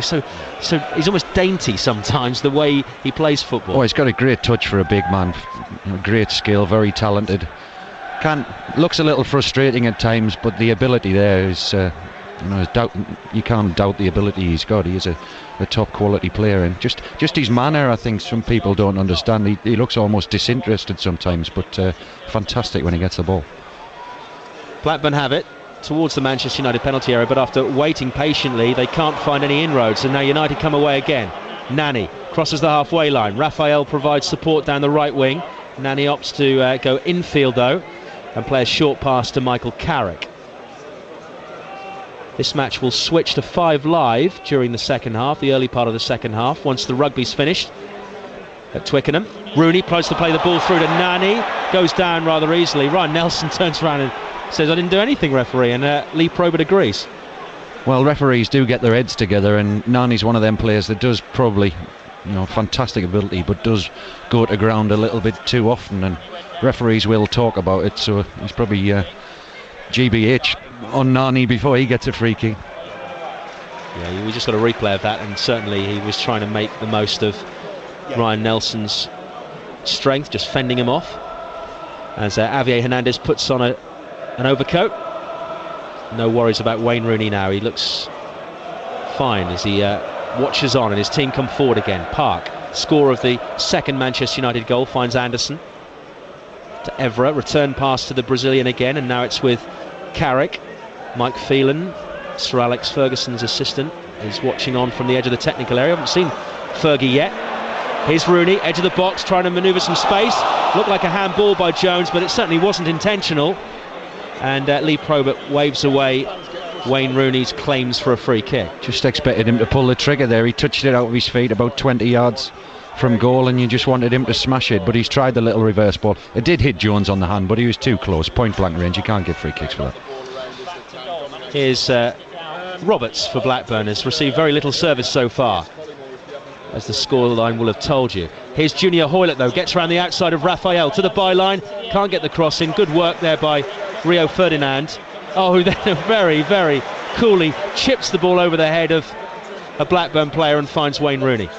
He's almost dainty sometimes, the way he plays football. Oh, he's got a great touch for a big man, great skill, very talented. Looks a little frustrating at times, but the ability there is, you can't doubt the ability he's got. He is a top quality player, and just his manner, I think some people don't understand. He looks almost disinterested sometimes, but fantastic when he gets the ball. Blackburn have it towards the Manchester United penalty area, but after waiting patiently, they can't find any inroads, and now United come away again. Nani crosses the halfway line. Raphael provides support down the right wing. Nani opts to go infield though, and play a short pass to Michael Carrick. This match will switch to 5 Live during the second half, the early part of the second half, once the rugby's finished at Twickenham. Rooney tries to play the ball through to Nani, goes down rather easily. Ryan Nelson turns around and says, "I didn't do anything, referee," and Lee Probert agrees. Well, referees do get their heads together, and Nani's one of them players that does probably, fantastic ability, but does go to ground a little bit too often, and referees will talk about it, so he's probably GBH on Nani before he gets a free kick. Yeah, we just got a replay of that, and certainly he was trying to make the most of Ryan Nelson's strength, just fending him off, as Javier Hernandez puts on an overcoat. No worries about Wayne Rooney now. He looks fine as he watches on, and his team come forward again. Park, scorer of the second Manchester United goal, finds Anderson to Evra, return pass to the Brazilian again, and now it's with Carrick. Mike Phelan, Sir Alex Ferguson's assistant, is watching on from the edge of the technical area. Haven't seen Fergie yet. Here's Rooney, edge of the box, trying to manoeuvre some space. Looked like a handball by Jones, but it certainly wasn't intentional. And Lee Probert waves away Wayne Rooney's claims for a free kick. Just expected him to pull the trigger there. He touched it out of his feet about 20 yards from goal, and you just wanted him to smash it, but he's tried the little reverse ball. It did hit Jones on the hand, but he was too close. Point blank range, you can't give free kicks for that. Here's Roberts for Blackburn, has received very little service so far, as the scoreline will have told you. Here's Junior Hoylett though, gets around the outside of Raphael to the byline, can't get the cross in. Good work there by Rio Ferdinand. Oh, who then very, very coolly chips the ball over the head of a Blackburn player and finds Wayne Rooney.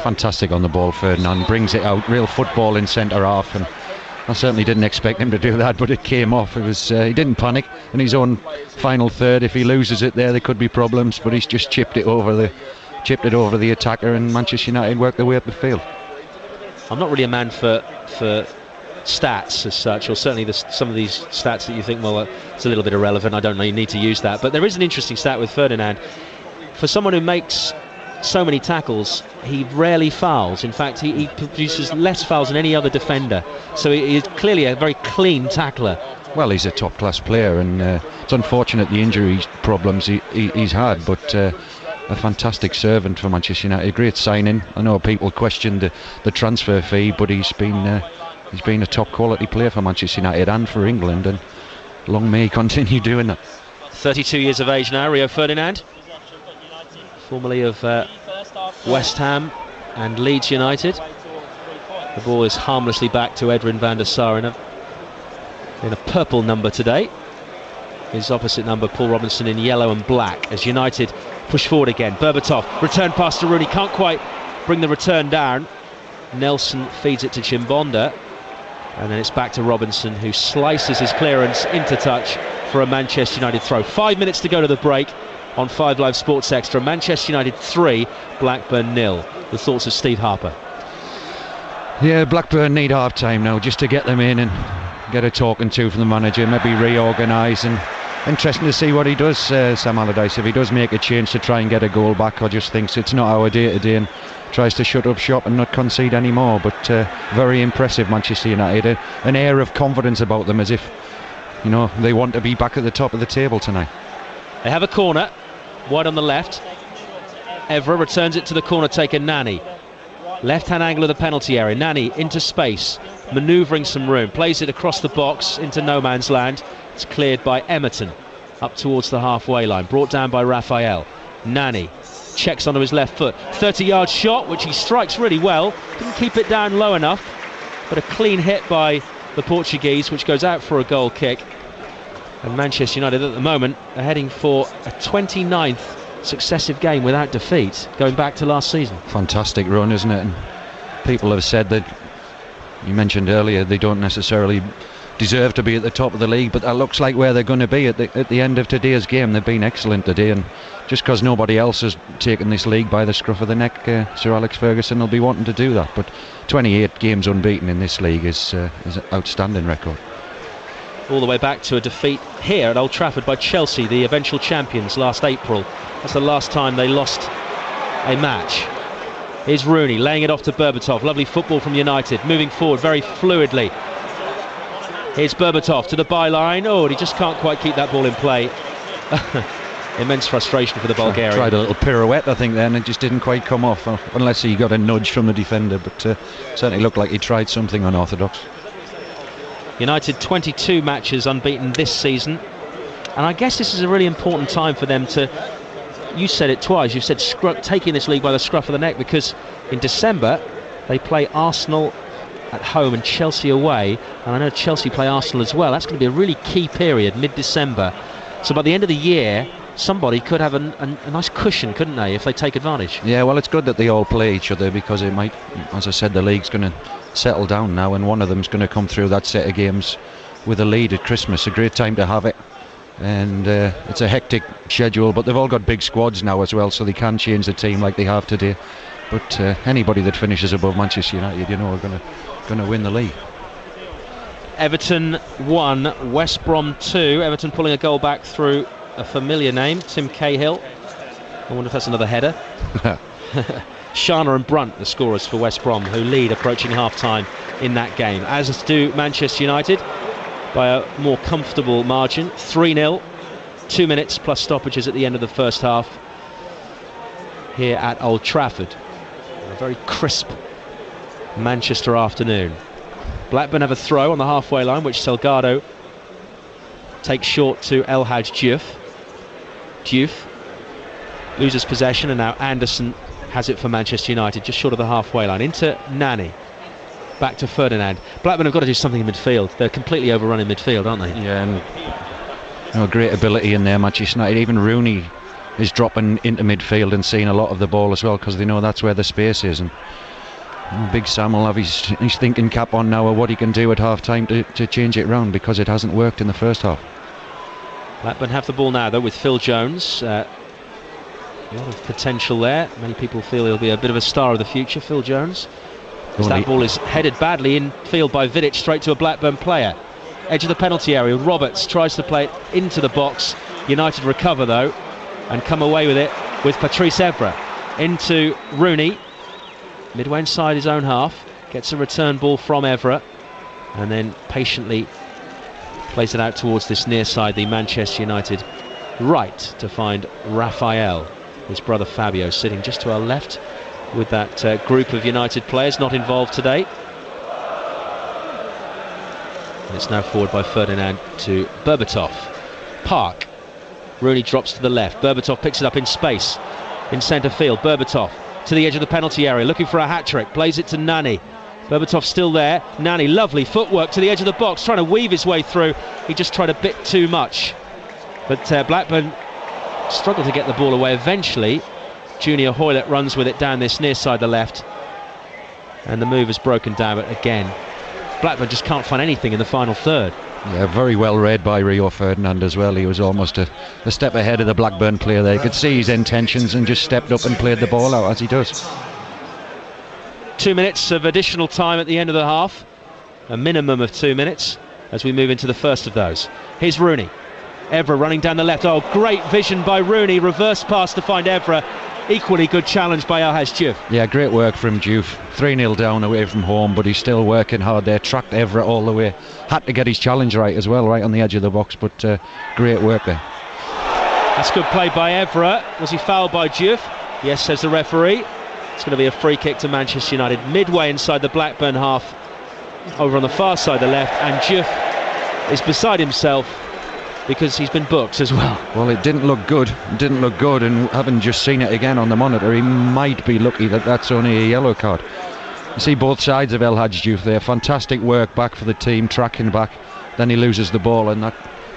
Fantastic on the ball, Ferdinand, brings it out, real football in centre half, and I certainly didn't expect him to do that, but it came off. It was he didn't panic in his own final third. If he loses it there could be problems, but he's just chipped it over the attacker, and Manchester United worked their way up the field. I'm not really a man for stats as such, or certainly some of these stats that you think, well, it's a little bit irrelevant, I don't know, you need to use that, but there is an interesting stat with Ferdinand. For someone who makes so many tackles, he rarely fouls. In fact, he produces less fouls than any other defender, so he is clearly a very clean tackler. well, he's a top-class player, and it's unfortunate the injury problems he's had, but a fantastic servant for Manchester United. Great signing. I know people questioned the transfer fee, but he's been a top-quality player for Manchester United and for England, and long may he continue doing that. 32 years of age now, Rio Ferdinand, formerly of West Ham and Leeds United. The ball is harmlessly back to Edwin van der Sar in a purple number today. His opposite number, Paul Robinson, in yellow and black, as United push forward again. Berbatov, return pass to Rooney, can't quite bring the return down. Nelson feeds it to Chimbonda, and then it's back to Robinson, who slices his clearance into touch for a Manchester United throw. 5 minutes to go to the break on 5 Live Sports Extra. Manchester United 3, Blackburn 0. The thoughts of Steve Harper. Yeah, Blackburn need half-time now, just to get them in and get a talking to from the manager, maybe reorganise, and interesting to see what he does, Sam Allardyce, if he does make a change to try and get a goal back, or just thinks it's not our day today and tries to shut up shop and not concede anymore. But very impressive, Manchester United, an air of confidence about them, as if, you know, they want to be back at the top of the table tonight. They have a corner, wide on the left. Evra returns it to the corner taker, Nani. Left-hand angle of the penalty area. Nani into space, manoeuvring some room, plays it across the box into no man's land. It's cleared by Emerton up towards the halfway line, brought down by Raphael. Nani checks onto his left foot, 30-yard shot, which he strikes really well, didn't keep it down low enough, but a clean hit by the Portuguese, which goes out for a goal kick. And Manchester United at the moment are heading for a 29th successive game without defeat, going back to last season. Fantastic run, isn't it? And people have said that, you mentioned earlier, they don't necessarily deserve to be at the top of the league, but that looks like where they're going to be at the end of today's game. They've been excellent today, and just because nobody else has taken this league by the scruff of the neck, Sir Alex Ferguson will be wanting to do that. But 28 games unbeaten in this league is an outstanding record. All the way back to a defeat here at Old Trafford by Chelsea, the eventual champions, last April. That's the last time they lost a match. Here's Rooney laying it off to Berbatov. Lovely football from United, moving forward very fluidly. Here's Berbatov to the byline. Oh, and he just can't quite keep that ball in play. Immense frustration for the Bulgarian. Tried a little pirouette, I think, then, and it just didn't quite come off, unless he got a nudge from the defender, but certainly looked like he tried something unorthodox. United 22 matches unbeaten this season, and I guess this is a really important time for them to, you said it twice, you've said taking this league by the scruff of the neck, because in December they play Arsenal at home and Chelsea away, and I know Chelsea play Arsenal as well. That's going to be a really key period, mid-December. So by the end of the year, somebody could have a nice cushion, couldn't they, if they take advantage? Yeah, well, it's good that they all play each other, because it might, as I said, the league's going to settle down now, and one of them's going to come through that set of games with a lead at Christmas. A great time to have it, and it's a hectic schedule, but they've all got big squads now as well, so they can change the team like they have today. But anybody that finishes above Manchester United, you know, are going to win the league. Everton 1, West Brom 2. Everton pulling a goal back through a familiar name, Tim Cahill. I wonder if that's another header. Shana and Brunt, the scorers for West Brom, who lead approaching half-time in that game, as do Manchester United by a more comfortable margin, 3-0, 2 minutes plus stoppages at the end of the first half here at Old Trafford. A very crisp Manchester afternoon. Blackburn have a throw on the halfway line, which Salgado takes short to El Hadj Diouf. Diouf loses possession, and now Anderson has it for Manchester United, just short of the halfway line. Into Nani, back to Ferdinand. Blackburn have got to do something in midfield. They're completely overrun in midfield, aren't they? Yeah, and great ability in there, Manchester United. Even Rooney is dropping into midfield and seeing a lot of the ball as well, because they know that's where the space is. And Big Sam will have his thinking cap on now of what he can do at half time to change it round, because it hasn't worked in the first half. Blackburn have the ball now, though, with Phil Jones. A lot of potential there. Many people feel he'll be a bit of a star of the future, Phil Jones. As that ball is headed badly in field by Vidic, straight to a Blackburn player. Edge of the penalty area. Roberts tries to play it into the box. United recover, though, and come away with it with Patrice Evra. Into Rooney, midway inside his own half. Gets a return ball from Evra, and then patiently Plays it out towards this near side, the Manchester United right, to find Raphael. His brother Fabio sitting just to our left with that group of United players not involved today. And it's now forward by Ferdinand to Berbatov. Park. Rooney drops to the left. Berbatov picks it up in space in centre field. Berbatov to the edge of the penalty area, looking for a hat-trick. Plays it to Nani. Berbatov still there. Nani, lovely footwork to the edge of the box, trying to weave his way through. He just tried a bit too much. But Blackburn struggled to get the ball away. Eventually, Junior Hoylett runs with it down this near side, the left. And the move is broken down, but again, Blackburn just can't find anything in the final third. Yeah, very well read by Rio Ferdinand as well. He was almost a step ahead of the Blackburn player there. You could see his intentions and just stepped up and played the ball out as he does. 2 minutes of additional time at the end of the half. A minimum of 2 minutes as we move into the first of those. Here's Rooney. Evra running down the left. Oh, great vision by Rooney. Reverse pass to find Evra. Equally good challenge by Alhaj Diouf. Yeah, great work from Diouf. 3-0 down away from home, but he's still working hard there. Tracked Evra all the way. Had to get his challenge right as well, right on the edge of the box, but great work there. That's good play by Evra. Was he fouled by Diouf? Yes, says the referee. It's going to be a free kick to Manchester United. Midway inside the Blackburn half, over on the far side, the left, and Diouf is beside himself because he's been booked as well. Well, it didn't look good. It didn't look good, and having just seen it again on the monitor, he might be lucky that that's only a yellow card. You see both sides of Alhaj Diouf there. Fantastic work back for the team, tracking back. Then he loses the ball, and that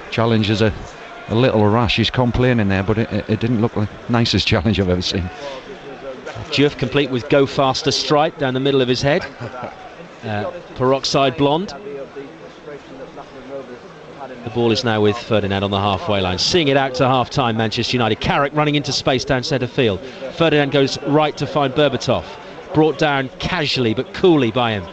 challenge is a little rash. He's complaining there, but it didn't look like the nicest challenge I've ever seen. Diouf complete with go faster stripe down the middle of his head. Peroxide blonde. The ball is now with Ferdinand on the halfway line. Seeing it out to half-time, Manchester United. Carrick running into space down centre field. Ferdinand goes right to find Berbatov. Brought down casually but coolly by him.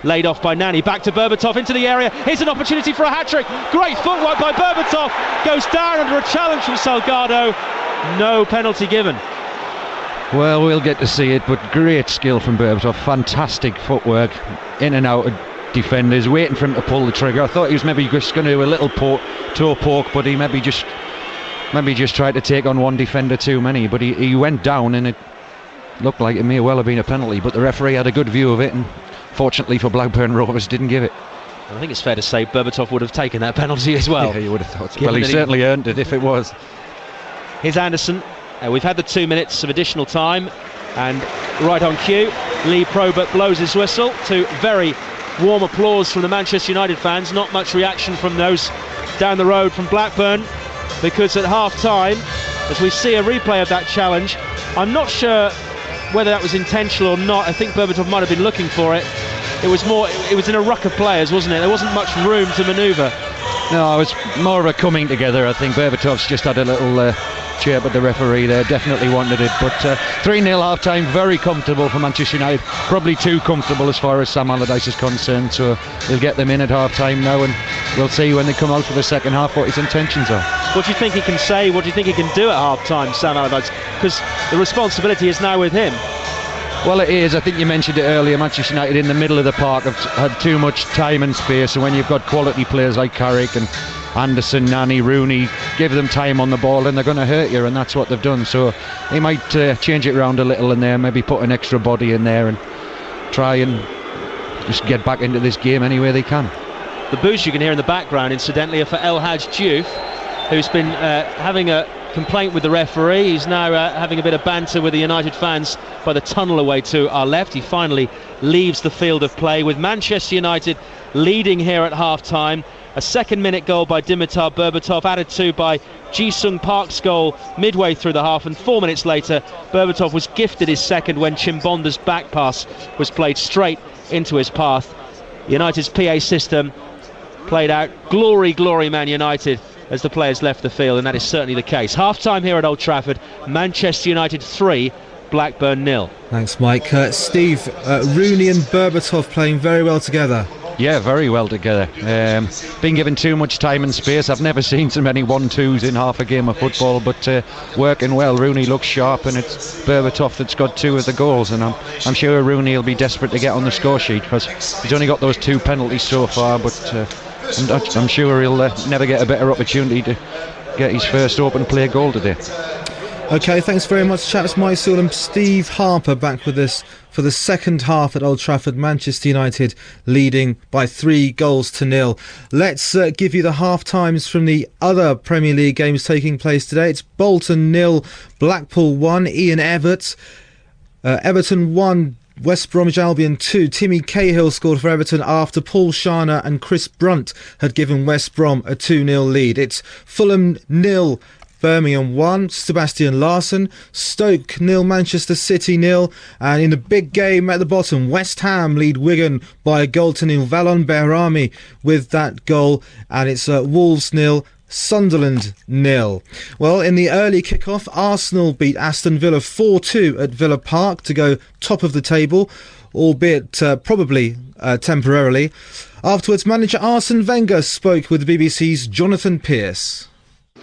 Laid off by Nani. Back to Berbatov into the area. Here's an opportunity for a hat-trick. Great footwork by Berbatov. Goes down under a challenge from Salgado. No penalty given. Well, we'll get to see it, but great skill from Berbatov. Fantastic footwork. In and out of defenders, waiting for him to pull the trigger. I thought he was maybe just going to do a little toe poke, but he maybe just tried to take on one defender too many. But he went down, and it looked like it may well have been a penalty. But the referee had a good view of it, and fortunately for Blackburn Rovers, didn't give it. I think it's fair to say Berbatov would have taken that penalty as well. Yeah, you would have thought so. Well, he certainly earned it if it was. Here's Anderson. We've had the 2 minutes of additional time, and right on cue, Lee Probert blows his whistle to very warm applause from the Manchester United fans. Not much reaction from those down the road from Blackburn, because at half-time, as we see a replay of that challenge, I'm not sure whether that was intentional or not. I think Berbatov might have been looking for it. It was in a ruck of players, wasn't it? There wasn't much room to manoeuvre. No, it was more of a coming together. I think Berbatov's just had a little chirp at the referee there, definitely wanted it. But 3-0 half-time, very comfortable for Manchester United. Probably too comfortable as far as Sam Allardyce is concerned. So he'll get them in at half-time now, and we'll see when they come out for the second half what his intentions are. What do you think he can say? What do you think he can do at half-time, Sam Allardyce? Because the responsibility is now with him. Well, it is. I think you mentioned it earlier. Manchester United in the middle of the park have had too much time and space, and when you've got quality players like Carrick and Anderson, Nani, Rooney, give them time on the ball and they're going to hurt you, and that's what they've done. So he might change it around a little in there, maybe put an extra body in there and try and just get back into this game any way they can. The boos you can hear in the background, incidentally, are for Alhaj Diouf, who's been having a complaint with the referee. He's now having a bit of banter with the United fans by the tunnel away to our left. He finally leaves the field of play with Manchester United leading here at half-time. A second-minute goal by Dimitar Berbatov, added to by Ji-Sung Park's goal midway through the half, and 4 minutes later Berbatov was gifted his second when Chimbonda's back pass was played straight into his path. United's PA system played out glory, glory Man United as the players left the field, and that is certainly the case. Half-time here at Old Trafford, Manchester United 3, Blackburn 0. Thanks, Mike. Steve, Rooney and Berbatov playing very well together. Yeah, very well together. Been given too much time and space. I've never seen so many 1-2s in half a game of football, but working well. Rooney looks sharp, and it's Berbatov that's got 2 of the goals, and I'm sure Rooney will be desperate to get on the score sheet because he's only got those 2 penalties so far, but And I'm sure he'll never get a better opportunity to get his first open play goal today. Okay, thanks very much, chaps. Mike Sewell and Steve Harper back with us for the second half at Old Trafford. Manchester United leading by 3-0. Let's give you the half times from the other Premier League games taking place today. It's Bolton 0, Blackpool 1, Ian Everett. Everton 1, West Bromwich Albion 2. Timmy Cahill scored for Everton after Paul Sharner and Chris Brunt had given West Brom a 2-0 lead. It's Fulham 0, Birmingham 1, Sebastian Larsson. Stoke 0, Manchester City 0. And in the big game at the bottom, West Ham lead Wigan by a goal to 0. Valon Behrami with that goal. And it's Wolves 0, Sunderland 0. Well, in the early kick-off, Arsenal beat Aston Villa 4-2 at Villa Park to go top of the table, albeit probably temporarily. Afterwards, manager Arsene Wenger spoke with the BBC's Jonathan Pearce.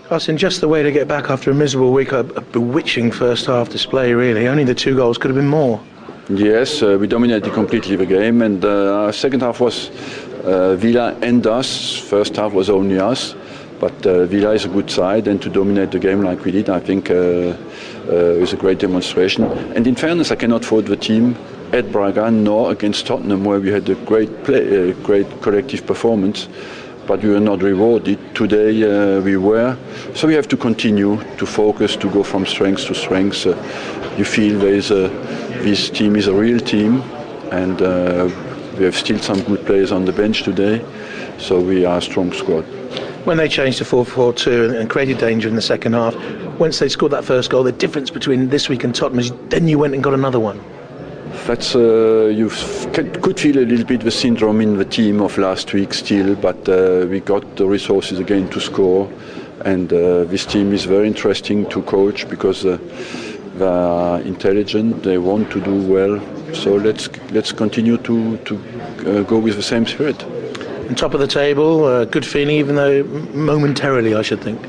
Arsene, just the way to get back after a miserable week, a bewitching first half display really. Only the 2 goals could have been more. Yes, we dominated completely the game, and our second half was Villa and us. First half was only us, but Villa is a good side, and to dominate the game like we did, I think is a great demonstration. And in fairness, I cannot fault the team at Braga nor against Tottenham, where we had a great play, great collective performance. But we were not rewarded. Today we were. So we have to continue to focus, to go from strength to strength. You feel this team is a real team, and we have still some good players on the bench today. So we are a strong squad. When they changed to 4-4-2 and created danger in the second half, once they scored that first goal, the difference between this week and Tottenham is then you went and got another one. That's you could feel a little bit the syndrome in the team of last week still, but we got the resources again to score, and this team is very interesting to coach because they are intelligent, they want to do well. So let's continue to go with the same spirit. On top of the table, good feeling, even though momentarily, I should think.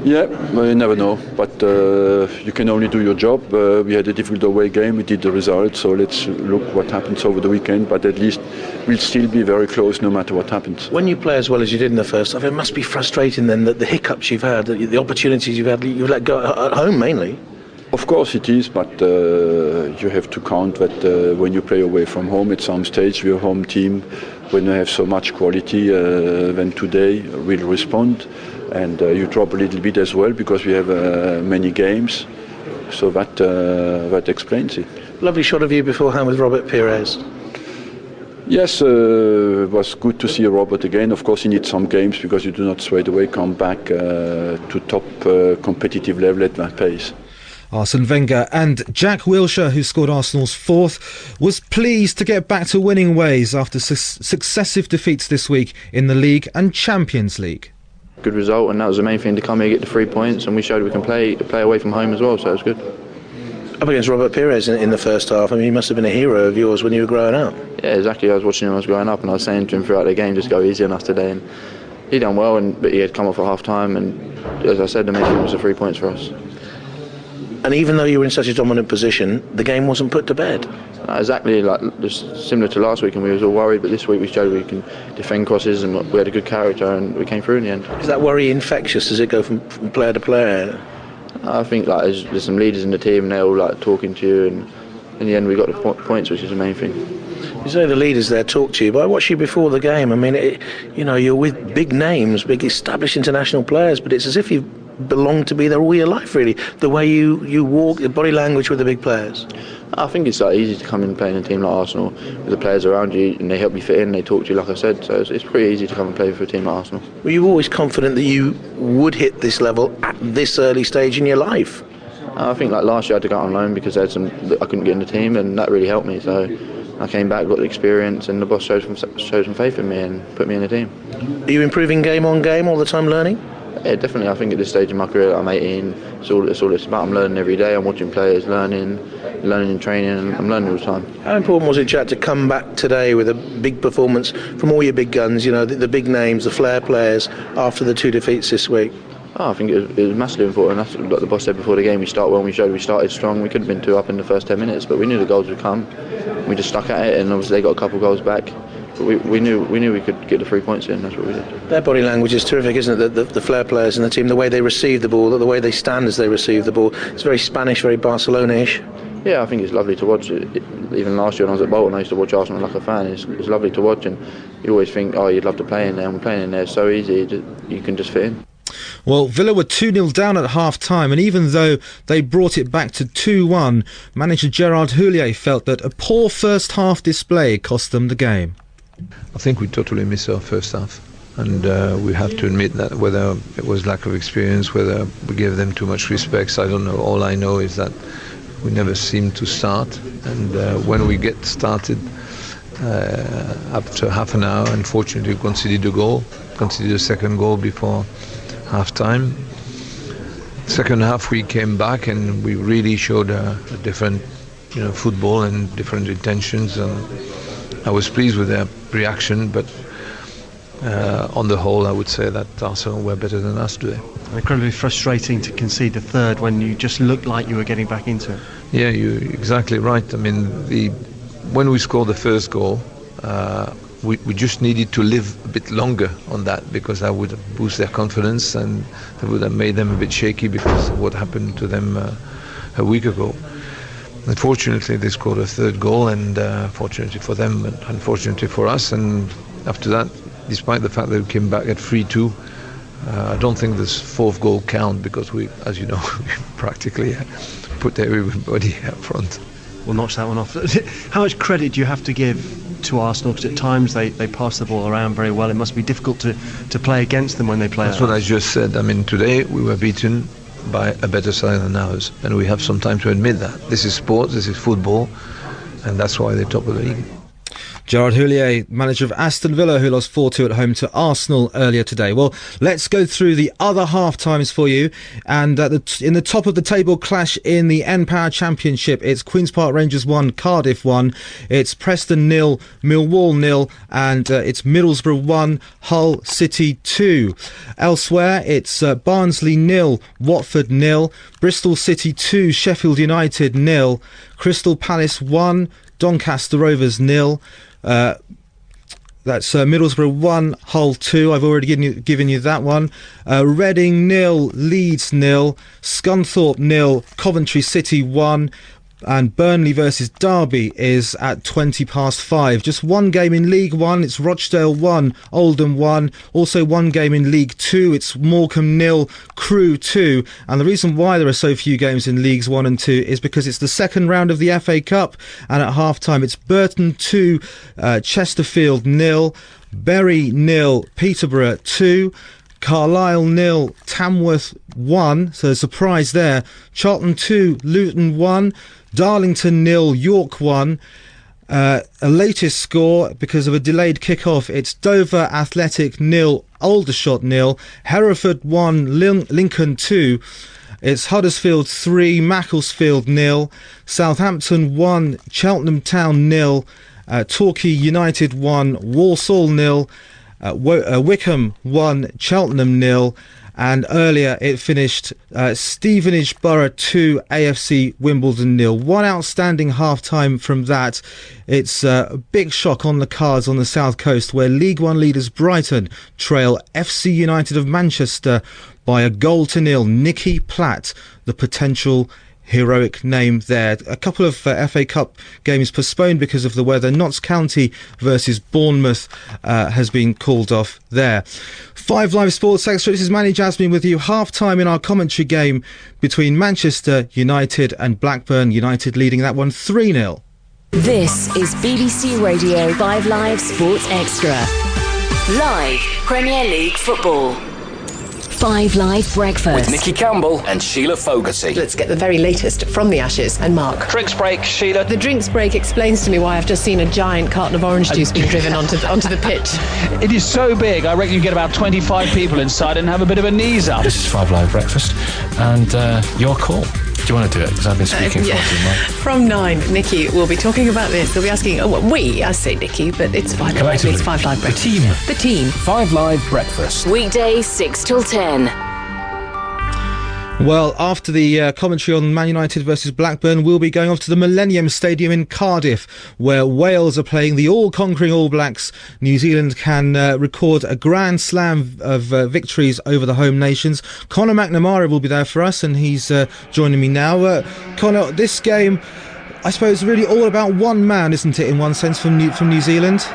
Yeah, well, you never know, but you can only do your job. We had a difficult away game, we did the result, so let's look what happens over the weekend, but at least we'll still be very close no matter what happens. When you play as well as you did in the first half, it must be frustrating then that the hiccups you've had, the opportunities you've had, you've let go at home mainly. Of course it is, but you have to count that when you play away from home at some stage, we're a home team. When you have so much quality, then today we'll respond. And you drop a little bit as well because we have many games, so that explains it. Lovely shot of you beforehand with Robert Pires. Yes, it was good to see Robert again. Of course, he needs some games because you do not straight away come back to top competitive level at that pace. Arsene Wenger and Jack Wilshere, who scored Arsenal's 4th, was pleased to get back to winning ways after successive defeats this week in the League and Champions League. Good result, and that was the main thing, to come here, get the 3 points, and we showed we can play away from home as well, so it was good. Up against Robert Pires in the first half, I mean, he must have been a hero of yours when you were growing up. Yeah, exactly. I was watching him when I was growing up, and I was saying to him throughout the game, just go easy on us today, and he done well, but he had come off at half time, and as I said, the main thing was the 3 points for us. And even though you were in such a dominant position, the game wasn't put to bed. Exactly, like just similar to last week, and we was all worried, but this week we showed we can defend crosses, and we had a good character, and we came through in the end. Is that worry infectious? Does it go from player to player? I think like there's some leaders in the team, and they're all like talking to you, and in the end we got the points, which is the main thing. You say the leaders there talk to you, but I watched you before the game. I mean, you're with big names, big established international players, but it's as if you belong to be there all your life, really. The way you walk, the body language with the big players. I think it's like easy to come and play in a team like Arsenal with the players around you, and they help you fit in, they talk to you, like I said, so it's pretty easy to come and play for a team like Arsenal. Were you always confident that you would hit this level at this early stage in your life? I think like last year I had to go out on loan because I couldn't get in the team, and that really helped me, so I came back, got the experience, and the boss showed some faith in me and put me in the team. Are you improving game on game all the time, learning? Yeah, definitely. I think at this stage in my career, I'm 18. It's all it's about. I'm learning every day. I'm watching players, learning and training, and I'm learning all the time. How important was it, Jack, to come back today with a big performance from all your big guns? You know, the big names, the flair players, after the 2 defeats this week. I think it was massively important. That's like the boss said before the game. We showed we started strong. We could have been 2 up in the first 10 minutes, but we knew the goals would come. We just stuck at it, and obviously they got a couple of goals back. we knew we could get the 3 points in. That's what we did. Their body language is terrific, isn't it? The flair players in the team, the way they receive the ball, the way they stand as they receive the ball. It's very Spanish, very Barcelona-ish. Yeah, I think it's lovely to watch. Even last year when I was at Bolton, I used to watch Arsenal like a fan. It's lovely to watch, and you always think, oh, you'd love to play in there. And playing in there is so easy, you can just fit in. Well, Villa were 2-0 down at half-time, and even though they brought it back to 2-1, manager Gerard Houllier felt that a poor first-half display cost them the game. I think we totally missed our first half, and we have to admit that, whether it was lack of experience, whether we gave them too much respect, I don't know. All I know is that we never seem to start, and when we get started, after half an hour, unfortunately, we conceded a second goal before half-time. Second half we came back and we really showed a different football and different intentions, and I was pleased with their reaction, but on the whole I would say that Arsenal were better than us today. Incredibly frustrating to concede the third when you just looked like you were getting back into it. Yeah, you're exactly right. I mean, when we scored the first goal, we just needed to live a bit longer on that, because that would boost their confidence and that would have made them a bit shaky because of what happened to them a week ago. Unfortunately, they scored a third goal, and fortunately for them, but unfortunately for us. And after that, despite the fact that we came back at 3-2, I don't think this fourth goal count, because we, as you know, we practically put everybody up front. We'll notch that one off. How much credit do you have to give to Arsenal? Because at times they pass the ball around very well. It must be difficult to play against them when they play. That's what I just said. I mean, today we were beaten by a better side than ours, and we have some time to admit that. This is sports, this is football, and that's why they're top of the league. Gerard Houllier, manager of Aston Villa, who lost 4-2 at home to Arsenal earlier today. Well, let's go through the other half-times for you. And in the top of the table clash in the N-Power Championship, it's Queen's Park Rangers 1, Cardiff 1. It's Preston 0, Millwall 0, and it's Middlesbrough 1, Hull City 2. Elsewhere, it's Barnsley 0, Watford 0, Bristol City 2, Sheffield United 0, Crystal Palace 1, Doncaster Rovers 0. That's Middlesbrough 1, Hull 2. I've already given you that one. Reading 0, Leeds 0, Scunthorpe 0, Coventry City 1. And Burnley versus Derby is at 5:20. Just one game in League 1. It's Rochdale 1, Oldham 1. Also one game in League 2. It's Morecambe 0, Crewe 2. And the reason why there are so few games in Leagues 1 and 2 is because it's the second round of the FA Cup. And at half-time, it's Burton 2, Chesterfield 0, Bury 0, Peterborough 2. Carlisle 0, Tamworth 1, so a surprise there. Charlton 2, Luton 1, Darlington 0, York 1. A latest score, because of a delayed kick-off, it's Dover Athletic 0, Aldershot 0, Hereford 1, Lincoln 2. It's Huddersfield 3, Macclesfield 0, Southampton 1, Cheltenham Town 0, Torquay United 1, Walsall 0, Wickham 1, Cheltenham 0, and earlier it finished Stevenage Borough 2, AFC Wimbledon 0. One outstanding half-time from that. It's a big shock on the cards on the south coast, where League One leaders Brighton trail FC United of Manchester by 1-0. Nicky Platt, the potential heroic name there. A couple of FA Cup games postponed because of the weather. Notts County versus Bournemouth has been called off there. 5 Live Sports Extra. This is Manny Jasmine with you. Half-time in our commentary game between Manchester United and Blackburn. United leading that one 3-0. This is BBC Radio 5 Live Sports Extra. Live Premier League football. 5 Live Breakfast. With Nicky Campbell and Sheila Fogarty. Let's get the very latest from the Ashes. And Mark. Drinks break, Sheila. The drinks break explains to me why I've just seen a giant carton of orange juice being driven onto the pitch. It is so big, I reckon you get about 25 people inside and have a bit of a knees up. This is 5 Live Breakfast, and your call. Do you want to do it? Because I've been speaking for Mike. From 9, Nicky will be talking about this. They'll be asking, I say Nicky, but it's 5 Live. It's 5 Live Breakfast. The team. 5 Live Breakfast. Weekdays 6 till 10. Well, after the commentary on Man United versus Blackburn, we'll be going off to the Millennium Stadium in Cardiff, where Wales are playing the all-conquering All Blacks. New Zealand can record a grand slam of victories over the home nations. Conor McNamara will be there for us, and he's joining me now. Conor, this game, I suppose, really all about one man, isn't it, in one sense, from New Zealand?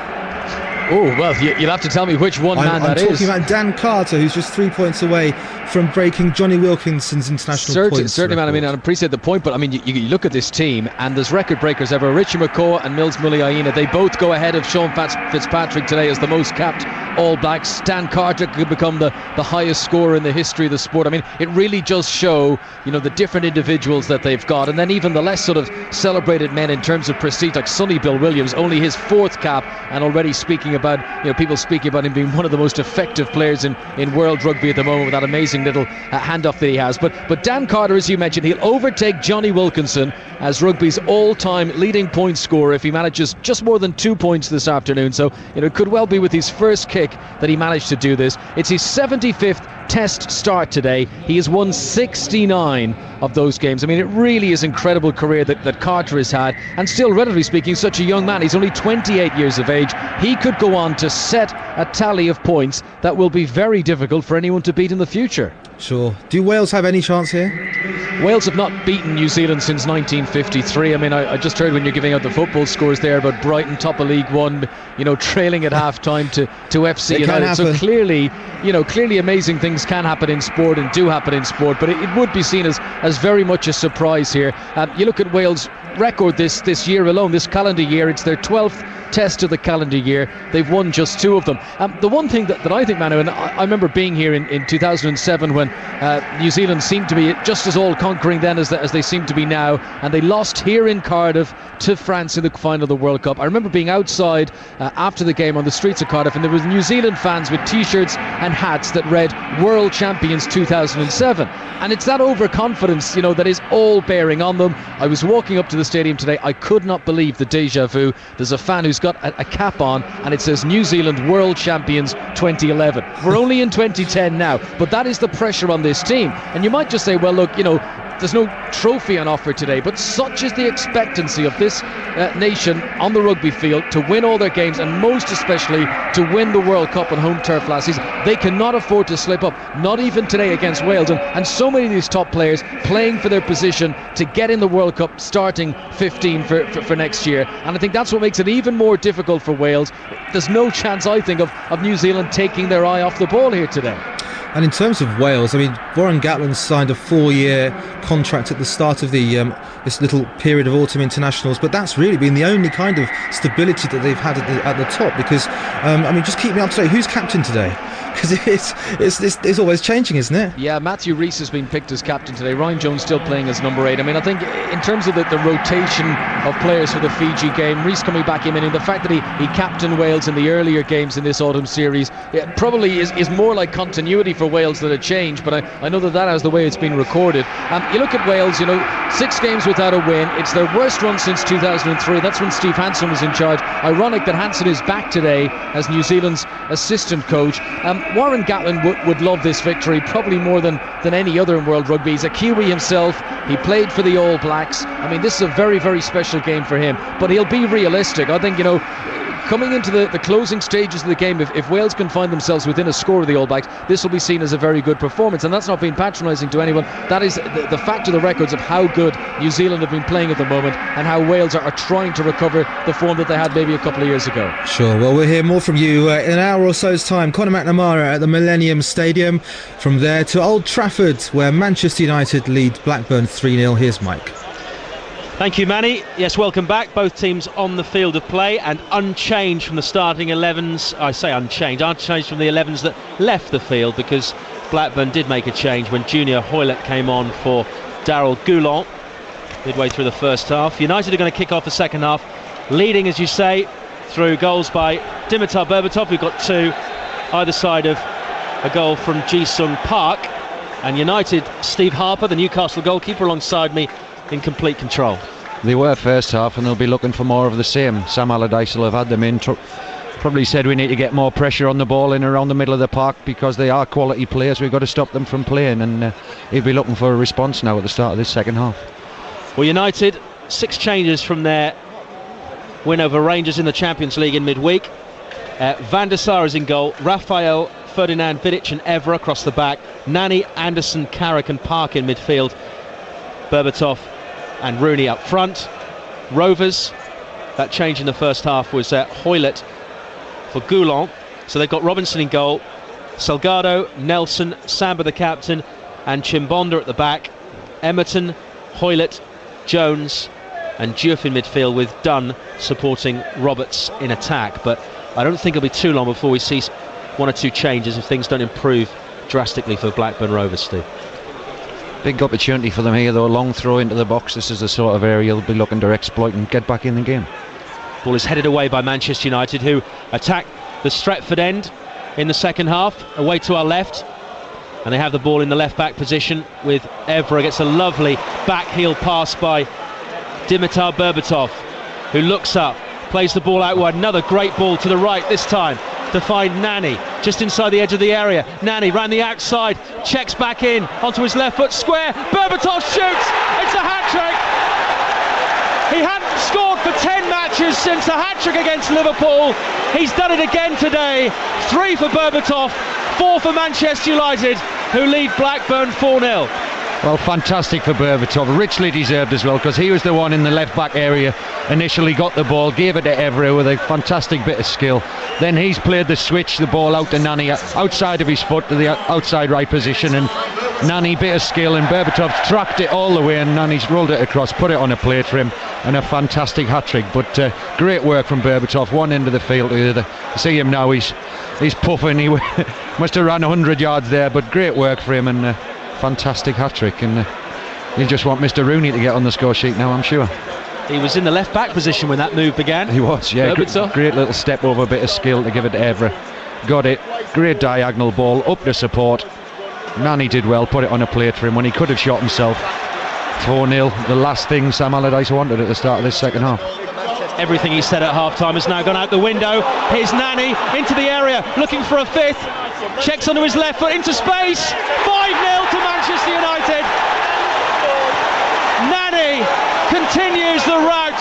Oh, well, you'll have to tell me which one man that is. I'm talking about Dan Carter, who's just 3 points away from breaking Johnny Wilkinson's international points. Certainly, man. I mean, I appreciate the point, but I mean, you look at this team, and there's record breakers ever. Richie McCaw and Mills Muliaina, they both go ahead of Sean Fitzpatrick today as the most capped All Blacks. Dan Carter could become the highest scorer in the history of the sport. I mean, it really does show, the different individuals that they've got, and then even the less sort of celebrated men in terms of prestige, like Sonny Bill Williams, only his 4th cap, and already speaking about, people speaking about him being one of the most effective players in world rugby at the moment with that amazing little handoff that he has. But Dan Carter, as you mentioned, he'll overtake Johnny Wilkinson as rugby's all-time leading point scorer if he manages just more than 2 points this afternoon. So, it could well be with his first kick that he managed to do this. It's his 75th Test start today. He has won 69 of those games. I mean, it really is incredible career that Carter has had, and still, relatively speaking, such a young man. He's only 28 years of age. He could go on to set a tally of points that will be very difficult for anyone to beat in the future. Sure. Do Wales have any chance here? Wales have not beaten New Zealand since 1953. I mean, I just heard when you're giving out the football scores there about Brighton top of League One, trailing at half-time to FC United. So clearly amazing things can happen in sport and do happen in sport, but it would be seen as very much a surprise here. You look at Wales' record this year alone, this calendar year, it's their 12th Test of the calendar year. They've won just 2 of them. The one thing that I think, Manu, and I remember being here in 2007 when New Zealand seemed to be just as all-conquering then as they seem to be now, and they lost here in Cardiff to France in the final of the World Cup. I remember being outside after the game on the streets of Cardiff, and there was New Zealand fans with t-shirts and hats that read World Champions 2007, and it's that overconfidence that is all bearing on them. I was walking up to the stadium today, I could not believe the déjà vu. There's a fan who's got a cap on and it says New Zealand World Champions 2011. We're only in 2010 now, but that is the pressure on this team. And you might just say, well, look, there's no trophy on offer today, but such is the expectancy of this nation on the rugby field to win all their games, and most especially to win the World Cup on home turf last season. They cannot afford to slip up, not even today against Wales, and so many of these top players playing for their position to get in the World Cup starting 15 for next year, and I think that's what makes it even more difficult for Wales. There's no chance, I think, of New Zealand taking their eye off the ball here today. And in terms of Wales, I mean, Warren Gatland signed a 4-year contract at the start of the this little period of autumn internationals, but that's really been the only kind of stability that they've had at the top, because, just keep me up to date. Who's captain today? Because it's always changing, isn't it? Yeah, Matthew Rees has been picked as captain today. Ryan Jones still playing as number 8. I mean, I think in terms of the rotation of players for the Fiji game, Rees coming back in, and the fact that he captained Wales in the earlier games in this autumn series, probably is more like continuity for Wales than a change, but I know that has the way it's been recorded. You look at Wales, 6 games without a win. It's their worst run since 2003. That's when Steve Hansen was in charge. Ironic that Hansen is back today as New Zealand's assistant coach. Warren Gatland would love this victory probably more than any other in world rugby. He's a Kiwi himself. He played for the All Blacks. I mean, this is a very, very special game for him, but he'll be realistic. I think, coming into the closing stages of the game, if Wales can find themselves within a score of the All Blacks, this will be seen as a very good performance, and that's not being patronising to anyone. That is the fact of the records of how good New Zealand have been playing at the moment, and how Wales are trying to recover the form that they had maybe a couple of years ago. Sure, well, we'll hear more from you in an hour or so's time. Conor McNamara at the Millennium Stadium. From there to Old Trafford, where Manchester United lead Blackburn 3-0. Here's Mike. Thank you, Manny. Yes, welcome back. Both teams on the field of play and unchanged from the starting 11s. I say unchanged from the 11s that left the field, because Blackburn did make a change when Junior Hoylett came on for Daryl Goulon midway through the first half. United are going to kick off the second half, leading, as you say, through goals by Dimitar Berbatov, who got 2 either side of a goal from Ji-Sung Park, and United, Steve Harper, the Newcastle goalkeeper, alongside me, in complete control. They were first half, and they'll be looking for more of the same. Sam Allardyce will have had them in probably said we need to get more pressure on the ball in around the middle of the park because they are quality players. We've got to stop them from playing, and he'll be looking for a response now at the start of this second half. Well, United, 6 changes from their win over Rangers in the Champions League in midweek. Van der Sar is in goal. Rafael, Ferdinand, Vidic and Evra across the back. Nani, Anderson, Carrick and Park in midfield. Berbatov and Rooney up front. Rovers, that change in the first half was Hoylett for Goulon. So they've got Robinson in goal, Salgado, Nelson, Samba the captain and Chimbonda at the back. Emerton, Hoylett, Jones and Diouf in midfield with Dunn supporting Roberts in attack. But I don't think it'll be too long before we see 1 or 2 changes if things don't improve drastically for Blackburn Rovers, Steve. Big opportunity for them here though, long throw into the box. This is the sort of area they'll be looking to exploit and get back in the game. Ball is headed away by Manchester United, who attack the Stretford end in the second half, away to our left, and they have the ball in the left back position with Evra. Gets a lovely back heel pass by Dimitar Berbatov, who looks up, plays the ball out wide. Another great ball to the right this time to find Nani just inside the edge of the area. Nani round the outside, checks back in onto his left foot square. Berbatov shoots. It's a hat-trick. He hadn't scored for 10 matches since the hat-trick against Liverpool. He's done it again today. 3 for Berbatov, 4 for Manchester United, who lead Blackburn 4-0. Well, fantastic for Berbatov, richly deserved as well, because he was the one in the left back area, initially got the ball, gave it to Evra with a fantastic bit of skill. Then he's played the switch, the ball out to Nani, outside of his foot to the outside right position, and Nani, bit of skill, and Berbatov tracked it all the way, and Nani's rolled it across, put it on a plate for him, and a fantastic hat-trick. But great work from Berbatov, one end of the field to the other. See him now, he's puffing, he must have ran 100 yards there, but great work for him, and fantastic hat-trick, and you just want Mr. Rooney to get on the score sheet now, I'm sure. He was in the left back position when that move began. He was, yeah. Great little step over, bit of skill to give it to Evra. Got it, great diagonal ball up to support. Nani did well, put it on a plate for him when he could have shot himself. 4-0, the last thing Sam Allardyce wanted at the start of this second half. Everything he said at half-time has now gone out the window. Here's Nani into the area, looking for a 5th. Checks onto his left foot into space. 5-0 to Manchester United. Nani continues the rout.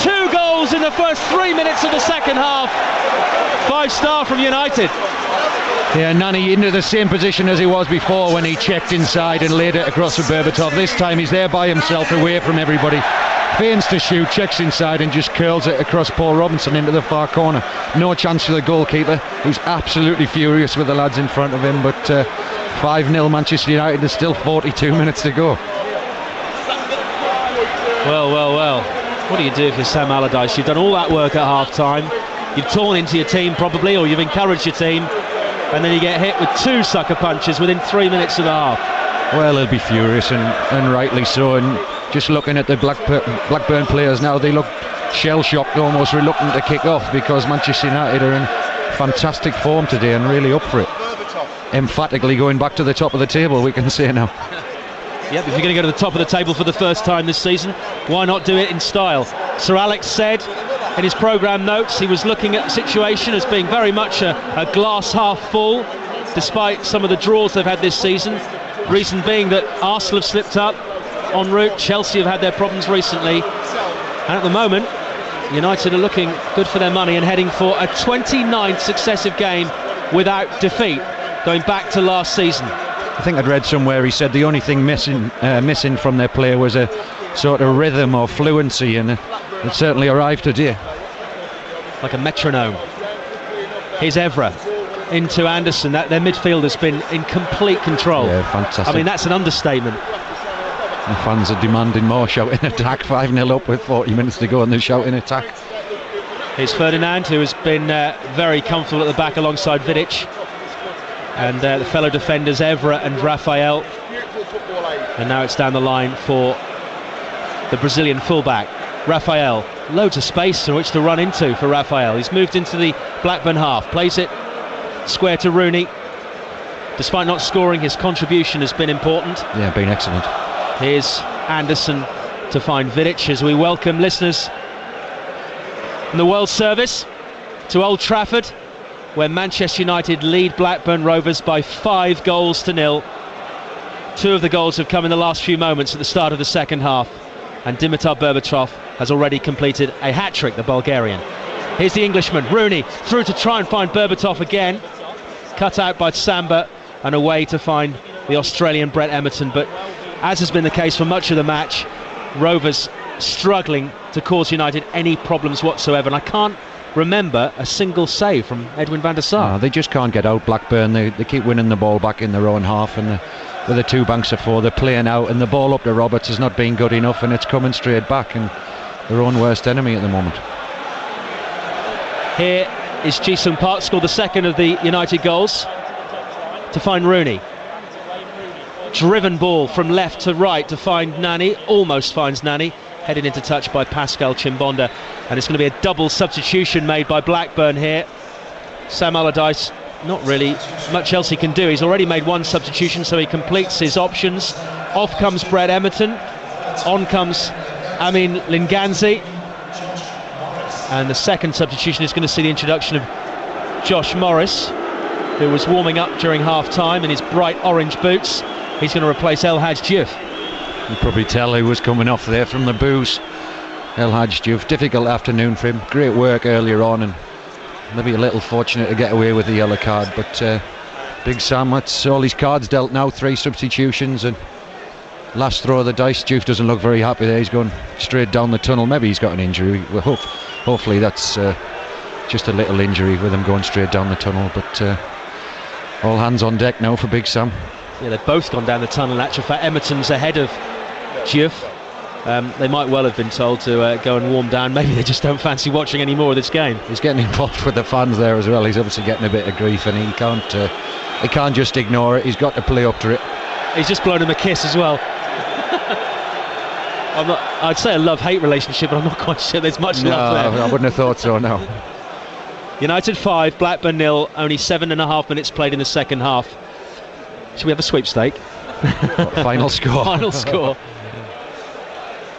2 goals in the first 3 minutes of the second half. 5-star from United. Yeah, Nani into the same position as he was before when he checked inside and laid it across for Berbatov. This time he's there by himself, away from everybody. Feigns to shoot, checks inside and just curls it across Paul Robinson into the far corner. No chance for the goalkeeper, who's absolutely furious with the lads in front of him. But 5-0 Manchester United, there's still 42 minutes to go. Well. What do you do if you're Sam Allardyce? You've done all that work at half-time. You've torn into your team probably, or you've encouraged your team, and then you get hit with 2 sucker punches within 3 minutes of the half. Well, he'll be furious, and rightly so. And just looking at the Blackburn players now, they look shell-shocked, almost reluctant to kick off, because Manchester United are in fantastic form today and really up for it. Emphatically going back to the top of the table, we can say now. Yep, if you're going to go to the top of the table for the first time this season, why not do it in style? Sir Alex said in his programme notes he was looking at the situation as being very much a glass half full, despite some of the draws they've had this season. Reason being that Arsenal have slipped up en route, Chelsea have had their problems recently, and at the moment United are looking good for their money and heading for a 29th successive game without defeat, going back to last season. I think I'd read somewhere he said the only thing missing from their play was a sort of rhythm or fluency, and it certainly arrived today. Like a metronome. Here's Evra into Anderson. Their midfield has been in complete control. Yeah, fantastic. I mean, that's an understatement. The fans are demanding more, shouting attack. 5-0 up with 40 minutes to go and they're shouting attack. Here's Ferdinand, who has been very comfortable at the back alongside Vidic, and the fellow defenders Evra and Rafael. And now it's down the line for the Brazilian fullback Rafael. Loads of space in which to run into for Rafael. He's moved into the Blackburn half, plays it square to Rooney. Despite not scoring, his contribution has been important. Yeah, been excellent. Here's Anderson to find Vidic as we welcome listeners from the World Service to Old Trafford, where Manchester United lead Blackburn Rovers by 5-0. 2 of the goals have come in the last few moments at the start of the second half, and Dimitar Berbatov has already completed a hat-trick, the Bulgarian. Here's the Englishman, Rooney, through to try and find Berbatov again, cut out by Samba, and away to find the Australian Brett Emerton. But as has been the case for much of the match, Rovers struggling to cause United any problems whatsoever, and I can't remember a single save from Edwin van der Sar. No, they just can't get out Blackburn. They keep winning the ball back in their own half, and with the 2 banks of 4 they're playing out, and the ball up to Roberts has not been good enough, and it's coming straight back, and their own worst enemy at the moment. Here is Ji-sung Park, scored the second of the United goals, to find Rooney. Driven ball from left to right to find Nani, almost finds Nani, headed into touch by Pascal Chimbonda, and it's going to be a double substitution made by Blackburn here. Sam Allardyce, not really much else he can do. He's already made 1 substitution, so he completes his options. Off comes Brett Emerton, on comes Amin Linganzi, and the second substitution is going to see the introduction of Josh Morris, who was warming up during half-time in his bright orange boots. He's going to replace El Hadj Diouf. You probably tell who was coming off there from the booze. El Hadj Diouf, difficult afternoon for him. Great work earlier on, and maybe a little fortunate to get away with the yellow card. But Big Sam, that's all his cards dealt now. 3 substitutions, and last throw of the dice. Diouf doesn't look very happy there. He's going straight down the tunnel. Maybe he's got an injury. Well, hopefully that's just a little injury with him going straight down the tunnel. But all hands on deck now for Big Sam. Yeah, they've both gone down the tunnel. In actual fact, Emerton's ahead of Diouf. They might well have been told to go and warm down. Maybe they just don't fancy watching any more of this game. He's getting involved with the fans there as well. He's obviously getting a bit of grief, and he can't just ignore it. He's got to play up to it. He's just blown him a kiss as well. I'd say a love-hate relationship, but I'm not quite sure there's much love there. I wouldn't have thought so, no. United 5, Blackburn 0, only 7.5 minutes played in the second half. Should we have a sweepstake? Final score. Final score.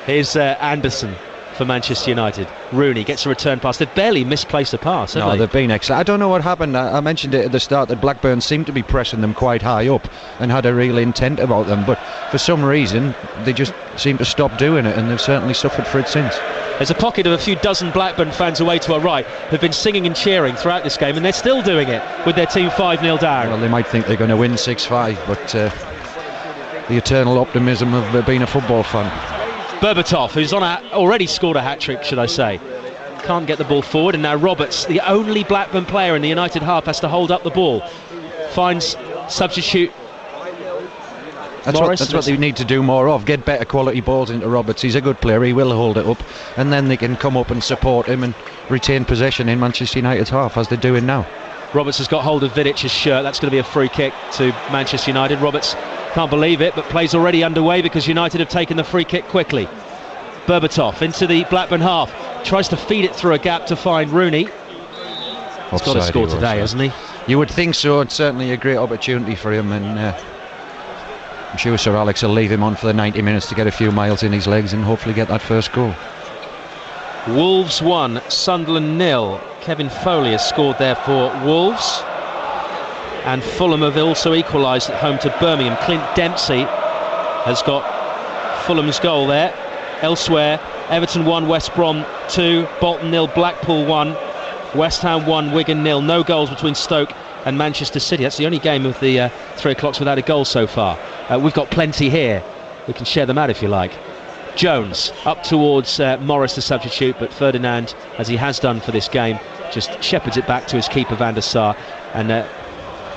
Here's Anderson for Manchester United. Rooney gets a return pass. They've barely misplaced a pass, have they? They've been excellent. I don't know what happened. I mentioned it at the start that Blackburn seemed to be pressing them quite high up and had a real intent about them, but for some reason they just seem to stop doing it, and they've certainly suffered for it since. There's a pocket of a few dozen Blackburn fans away to our right who've been singing and cheering throughout this game, and they're still doing it with their team 5-0 down. Well, they might think they're going to win 6-5, but the eternal optimism of being a football fan. Berbatov, who's already scored a hat-trick, should I say, can't get the ball forward, and now Roberts, the only Blackburn player in the United half, has to hold up the ball. Finds substitute Morris. That's what they need to do more of. Get better quality balls into Roberts. He's a good player. He will hold it up, and then they can come up and support him and retain possession in Manchester United's half, as they're doing now. Roberts has got hold of Vidic's shirt. That's going to be a free kick to Manchester United. Roberts can't believe it, but play's already underway because United have taken the free kick quickly. Berbatov into the Blackburn half, tries to feed it through a gap to find Rooney. He's got to score today, hasn't he? You would think so. It's certainly a great opportunity for him, and I'm sure Sir Alex will leave him on for the 90 minutes to get a few miles in his legs and hopefully get that first goal. Wolves 1, Sunderland 0. Kevin Foley has scored there for Wolves, and Fulham have also equalised at home to Birmingham. Clint Dempsey has got Fulham's goal there. Elsewhere, Everton 1, West Brom 2, Bolton 0, Blackpool 1, West Ham 1, Wigan 0. No goals between Stoke and Manchester City. That's the only game of the 3 o'clocks without a goal so far. We've got plenty here. We can share them out if you like. Jones up towards Morris, the substitute, but Ferdinand, as he has done for this game, just shepherds it back to his keeper Van der Sar, and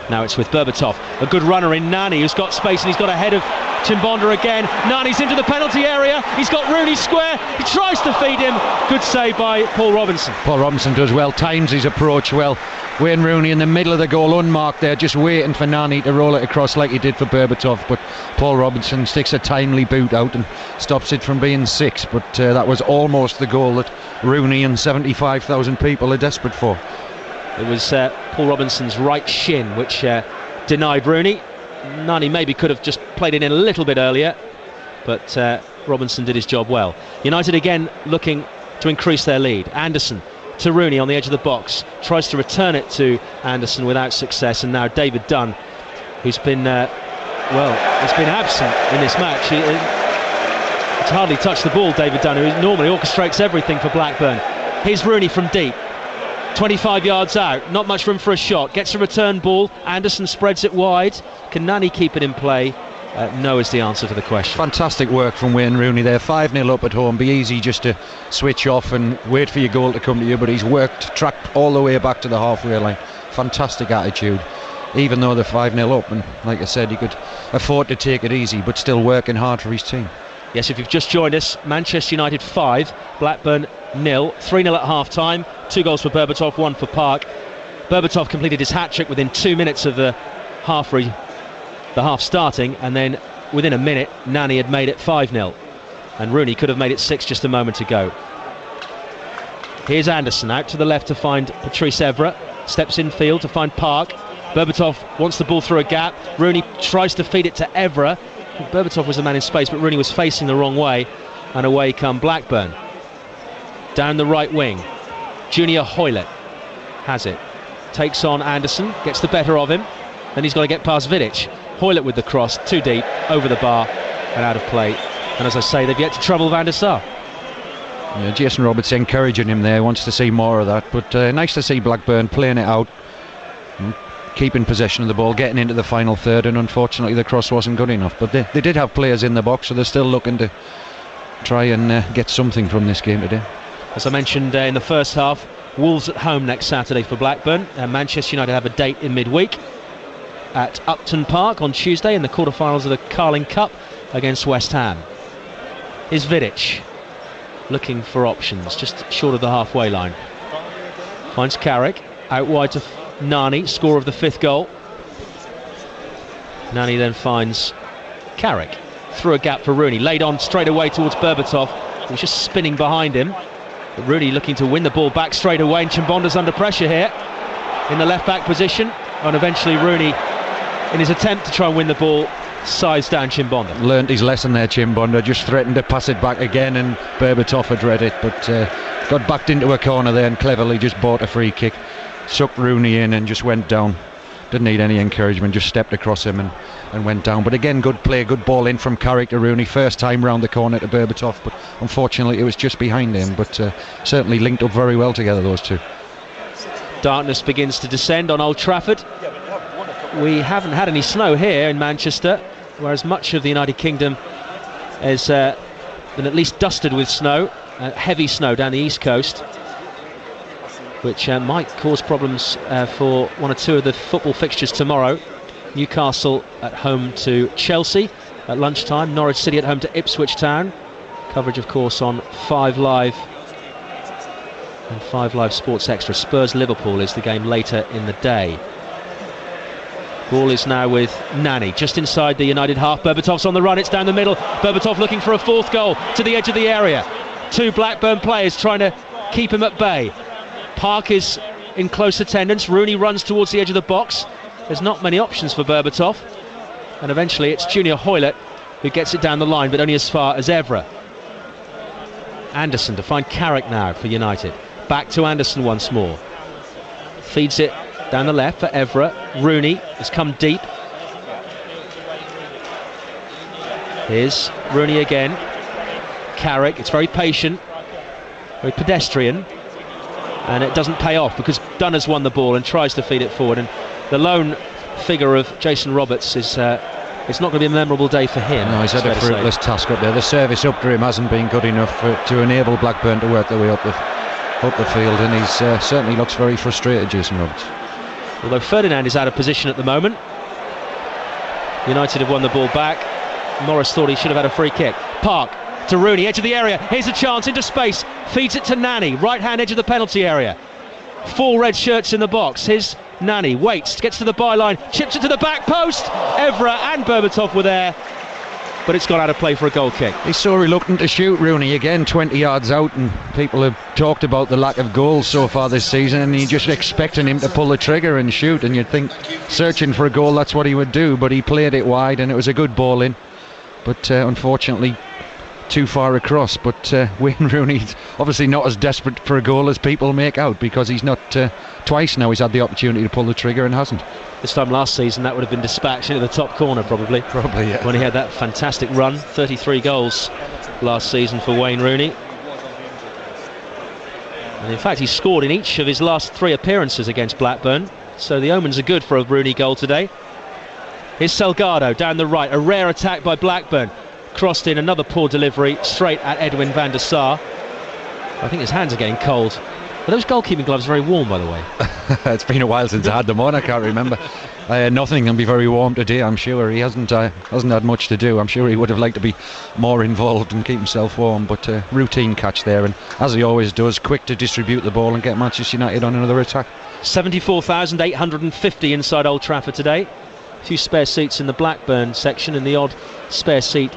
now it's with Berbatov. A good runner in Nani, who's got space, and he's got ahead of Chimbonda again. Nani's into the penalty area. He's got Rooney square. He tries to feed him. Good save by Paul Robinson. Paul Robinson does well, times his approach well. Wayne Rooney in the middle of the goal, unmarked there, just waiting for Nani to roll it across like he did for Berbatov, but Paul Robinson sticks a timely boot out and stops it from being 6. But that was almost the goal that Rooney and 75,000 people are desperate for. It was Paul Robinson's right shin which denied Rooney. Nani maybe could have just played it in a little bit earlier, but Robinson did his job well. United again looking to increase their lead. Anderson to Rooney on the edge of the box, tries to return it to Anderson without success, and now David Dunn, who's been he's been absent in this match. He's hardly touched the ball, David Dunn, who normally orchestrates everything for Blackburn. Here's Rooney from deep, 25 yards out, not much room for a shot, gets a return ball, Anderson spreads it wide. Can Nani keep it in play? No is the answer to the question. Fantastic work from Wayne Rooney there. 5-0 up at home. Be easy just to switch off and wait for your goal to come to you, but he's tracked all the way back to the halfway line. Fantastic attitude, even though they're 5-0 up, and like I said, he could afford to take it easy, but still working hard for his team. Yes, if you've just joined us, Manchester United 5, Blackburn 0, 3-0 at half-time, 2 goals for Berbatov, 1 for Park. Berbatov completed his hat-trick within 2 minutes of the half starting, and then within a minute Nani had made it 5-0, and Rooney could have made it 6 just a moment ago. Here's Anderson out to the left to find Patrice Evra, steps infield to find Park. Berbatov wants the ball through a gap, Rooney tries to feed it to Evra. Berbatov was the man in space, but Rooney was facing the wrong way, and away come Blackburn. Down the right wing, Junior Hoylett has it, takes on Anderson, gets the better of him, then he's got to get past Vidic. Hoylett with the cross, too deep, over the bar and out of play. And as I say, they've yet to trouble Van der Sar. Yeah, Jason Roberts encouraging him there, wants to see more of that, but nice to see Blackburn playing it out, keeping possession of the ball, getting into the final third, and unfortunately the cross wasn't good enough. But they did have players in the box, so they're still looking to try and get something from this game today. As I mentioned in the first half, Wolves at home next Saturday for Blackburn, and Manchester United have a date in midweek at Upton Park on Tuesday in the quarter-finals of the Carling Cup against West Ham. Is Vidic looking for options just short of the halfway line. Finds Carrick out wide to Nani, scorer of the 5th goal. Nani then finds Carrick through a gap for Rooney, laid on straight away towards Berbatov, who's just spinning behind him, but Rooney looking to win the ball back straight away, and Chimbonda's under pressure here in the left back position, and eventually Rooney, in his attempt to try and win the ball, sides down Chimbonda. Learned his lesson there, Chimbonda, just threatened to pass it back again, and Berbatov had read it, but got backed into a corner there and cleverly just bought a free kick, sucked Rooney in and just went down. Didn't need any encouragement, just stepped across him and went down. But again, good play, good ball in from Carrick to Rooney, first time round the corner to Berbatov, but unfortunately it was just behind him, but certainly linked up very well together, those two. Darkness begins to descend on Old Trafford. We haven't had any snow here in Manchester, whereas much of the United Kingdom has been at least dusted with snow, heavy snow down the east coast, which might cause problems for 1 or 2 of the football fixtures tomorrow. Newcastle at home to Chelsea at lunchtime, Norwich City at home to Ipswich Town. Coverage of course on 5 Live and 5 Live Sports Extra. Spurs Liverpool is the game later in the day. Ball is now with Nani, just inside the United half. Berbatov's on the run, it's down the middle. Berbatov looking for a 4th goal to the edge of the area. 2 Blackburn players trying to keep him at bay. Park is in close attendance. Rooney runs towards the edge of the box. There's not many options for Berbatov, and eventually it's Junior Hoylett who gets it down the line, but only as far as Evra. Anderson to find Carrick now for United. Back to Anderson once more. Feeds it down the left for Evra. Rooney has come deep. Here's Rooney again. Carrick, it's very patient, very pedestrian, and it doesn't pay off because Dunn has won the ball and tries to feed it forward, and the lone figure of Jason Roberts is it's not going to be a memorable day for him. No, he's had a fruitless task up there. The service up to him hasn't been good enough to enable Blackburn to work their way up the field, and he's certainly looks very frustrated, Jason Roberts. Although Ferdinand is out of position at the moment. United have won the ball back. Morris thought he should have had a free kick. Park to Rooney, edge of the area. Here's a chance into space. Feeds it to Nani, right hand edge of the penalty area. 4 red shirts in the box. Here's Nani, waits, gets to the byline, chips it to the back post. Evra and Berbatov were there, but it's gone out of play for a goal kick. He's so reluctant to shoot, Rooney, again 20 yards out, and people have talked about the lack of goals so far this season, and you're just expecting him to pull the trigger and shoot, and you'd think searching for a goal that's what he would do, but he played it wide and it was a good ball in, but unfortunately too far across, but Wayne Rooney's obviously not as desperate for a goal as people make out, because he's not twice now he's had the opportunity to pull the trigger and hasn't. This time last season that would have been dispatched into the top corner probably, yeah, when he had that fantastic run. 33 goals last season for Wayne Rooney, and in fact he scored in each of his last 3 appearances against Blackburn, so the omens are good for a Rooney goal today. Here's Salgado down the right, a rare attack by Blackburn, crossed in, another poor delivery straight at Edwin van der Sar. I think his hands are getting cold. Are those goalkeeping gloves very warm, by the way? It's been a while since I had them on, I can't remember. Nothing can be very warm today, I'm sure. He hasn't had much to do. I'm sure he would have liked to be more involved and keep himself warm, but routine catch there, and as he always does, quick to distribute the ball and get Manchester United on another attack. 74,850 inside Old Trafford today. A few spare seats in the Blackburn section and the odd spare seat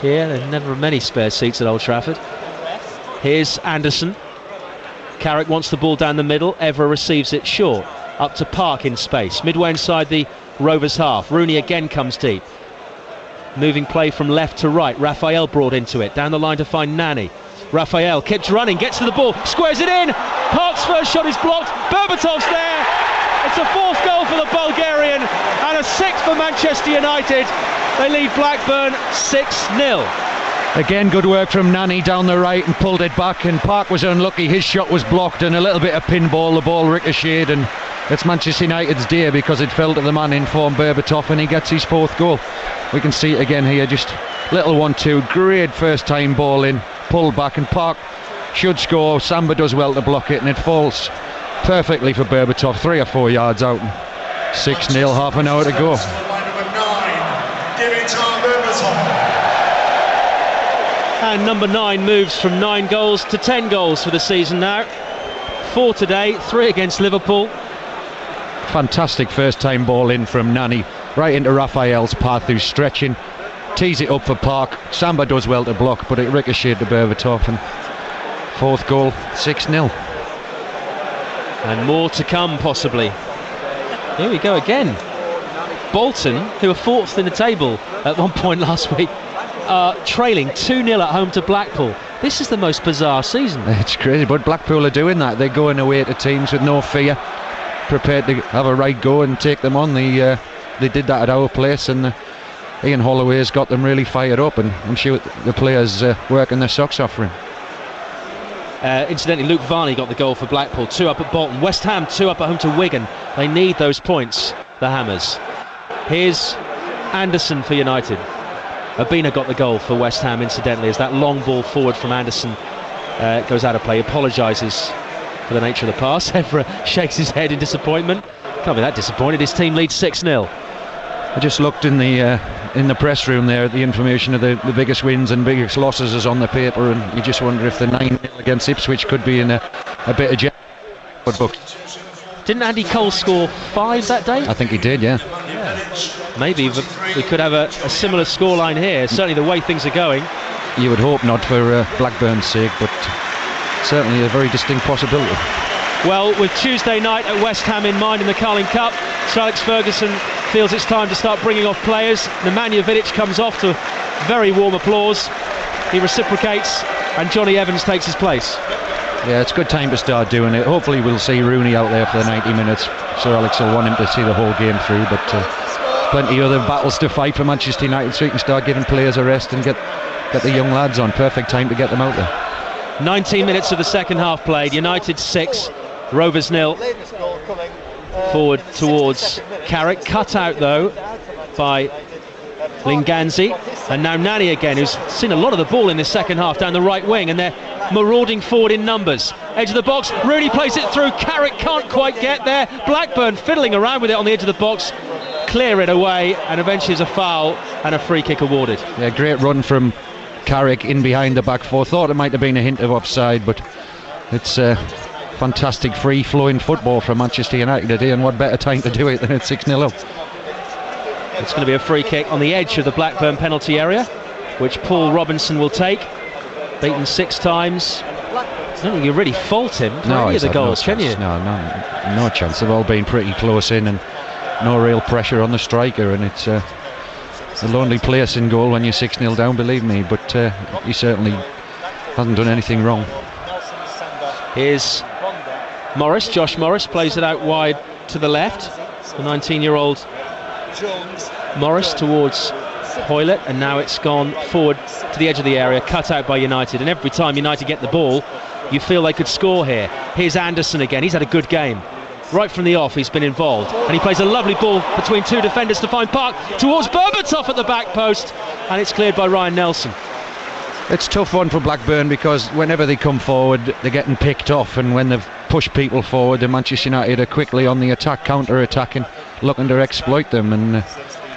here. There are never many spare seats at Old Trafford. Here's Anderson. Carrick wants the ball down the middle. Evra receives it short. Up to Park in space. Midway inside the Rovers half. Rooney again comes deep. Moving play from left to right. Raphael brought into it. Down the line to find Nani. Raphael keeps running, gets to the ball, squares it in. Park's first shot is blocked. Berbatov's there. It's a 4th goal for the Bulgarian and a 6th for Manchester United. They lead Blackburn 6-0. Again, good work from Nani down the right and pulled it back, and Park was unlucky. His shot was blocked and a little bit of pinball. The ball ricocheted, and it's Manchester United's day because it fell to the man in form, Berbatov, and he gets his 4th goal. We can see it again here, just little 1-2, great first time ball in, pulled back, and Park should score. Samba does well to block it, and it falls perfectly for Berbatov, 3 or 4 yards out. 6-0, half an hour to go. And number 9 moves from 9 goals to 10 goals for the season now. 4 today, 3 against Liverpool. Fantastic first time ball in from Nani, right into Raphael's path, who's stretching, tees it up for Park. Samba does well to block, but it ricocheted to Berbatov, and 4th goal, 6-0. And more to come, possibly. Here we go again. Bolton, who are 4th in the table at one point last week, are trailing 2-0 at home to Blackpool. This is the most bizarre season. It's crazy, but Blackpool are doing that. They're going away to teams with no fear, prepared to have a right go and take them on. They did that at our place, and Ian Holloway's got them really fired up, and I'm sure the players working their socks off for him. Incidentally, Luke Varney got the goal for Blackpool. 2 up at Bolton. West Ham 2 up at home to Wigan. They need those points, the Hammers. Here's Anderson for United. Abina got the goal for West Ham, incidentally, as that long ball forward from Anderson goes out of play. He apologises for the nature of the pass. Evra shakes his head in disappointment. Can't be that disappointed. His team leads 6-0. I just looked in the press room there at the information of the biggest wins and biggest losses is on the paper, and you just wonder if the 9-0 against Ipswich could be in a bit of book. Didn't Andy Cole score 5 that day? I think he did, yeah. Maybe we could have a similar scoreline here. Certainly the way things are going. You would hope not for Blackburn's sake, but certainly a very distinct possibility. Well, with Tuesday night at West Ham in mind in the Carling Cup, Sir Alex Ferguson feels it's time to start bringing off players. Nemanja Vidic comes off to very warm applause. He reciprocates, and Johnny Evans takes his place. Yeah, it's a good time to start doing it. Hopefully we'll see Rooney out there for the 90 minutes. Sir Alex will want him to see the whole game through, but plenty of other battles to fight for Manchester United, so he can start giving players a rest and get the young lads on. Perfect time to get them out there. 19 minutes of the second half played. United 6, Rovers 0. Forward towards Carrick, cut out though by Linganzi, and now Nani again, who's seen a lot of the ball in this second half down the right wing, and they're marauding forward in numbers. Edge of the box, Rooney plays it through, Carrick can't quite get there. Blackburn fiddling around with it on the edge of the box, clear it away, and eventually there's a foul and a free kick awarded. Yeah, great run from Carrick in behind the back four. Thought it might have been a hint of offside, but it's fantastic free-flowing football from Manchester United today, and what better time to do it than at 6-0 up. It's going to be a free kick on the edge of the Blackburn penalty area, which Paul Robinson will take. Beaten 6 times. I don't think you really fault him for any of the goals, can you? No chance. They've all been pretty close in, and no real pressure on the striker, and it's a lonely place in goal when you're 6-0 down, believe me, but he certainly hasn't done anything wrong. Here's Morris. Josh Morris plays it out wide to the left. The 19-year-old Morris towards Hoylett, and now it's gone forward to the edge of the area, cut out by United. And every time United get the ball, you feel they could score here. Here's Anderson again. He's had a good game. Right from the off, he's been involved, and he plays a lovely ball between two defenders to find Park towards Berbatov at the back post, and it's cleared by Ryan Nelson. It's a tough one for Blackburn, because whenever they come forward, they're getting picked off, and when they've pushed people forward, the Manchester United are quickly on the attack, counter-attacking, looking to exploit them and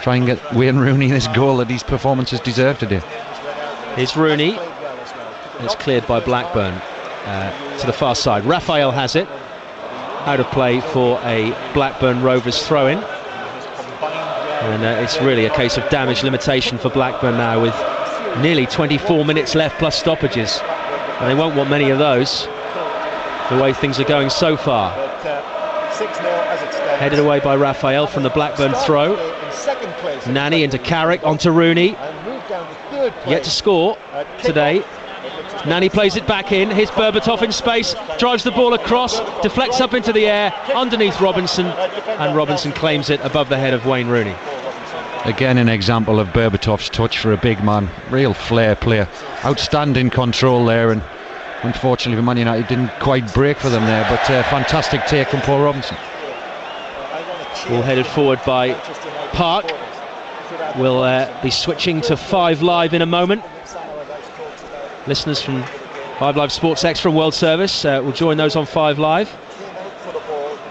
try and get Wayne Rooney this goal that his performances deserve today. Here's Rooney. It's cleared by Blackburn to the far side. Raphael has it. Out of play for a Blackburn Rovers throw-in. And it's really a case of damage limitation for Blackburn now, with nearly 24 minutes left plus stoppages. And they won't want many of those, the way things are going so far. Headed away by Raphael from the Blackburn throw. Nani into Carrick, onto Rooney. Yet to score today. Nani plays it back in. Here's Berbatov in space, drives the ball across, deflects up into the air, underneath Robinson, and Robinson claims it above the head of Wayne Rooney. Again, an example of Berbatov's touch for a big man. Real flair player. Outstanding control there, and unfortunately for Man United didn't quite break for them there, but fantastic take from Paul Robinson. Ball headed forward by Park. We'll be switching to 5 Live in a moment. Listeners from 5 Live Sports Extra World Service will join those on 5 Live,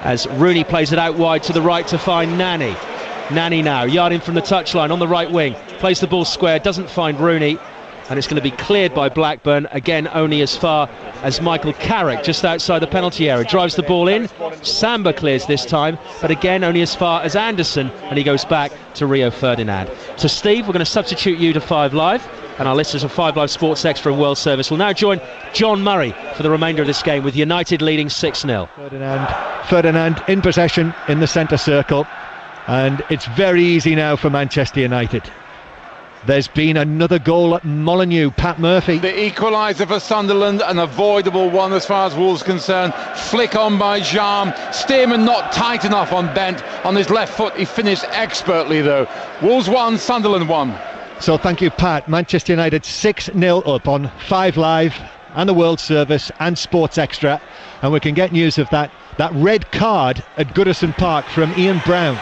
as Rooney plays it out wide to the right to find Nani. Nani now, yard in from the touchline on the right wing, plays the ball square, doesn't find Rooney, and it's going to be cleared by Blackburn, again only as far as Michael Carrick, just outside the penalty area. Drives the ball in, Samba clears this time, but again only as far as Anderson, and he goes back to Rio Ferdinand. So Steve, we're going to substitute you to 5 Live, and our listeners of 5 Live Sports Extra and World Service will now join John Murray for the remainder of this game, with United leading 6-0. Ferdinand in possession in the centre circle, and it's very easy now for Manchester United. There's been another goal at Molineux. Pat Murphy. The equaliser for Sunderland, an avoidable one as far as Wolves concerned. Flick on by Jean. Stearman not tight enough on Bent. On his left foot, he finished expertly though. Wolves 1, Sunderland 1. So thank you, Pat. Manchester United 6-0 up on 5 Live and the World Service and Sports Extra. And we can get news of that red card at Goodison Park from Ian Brown.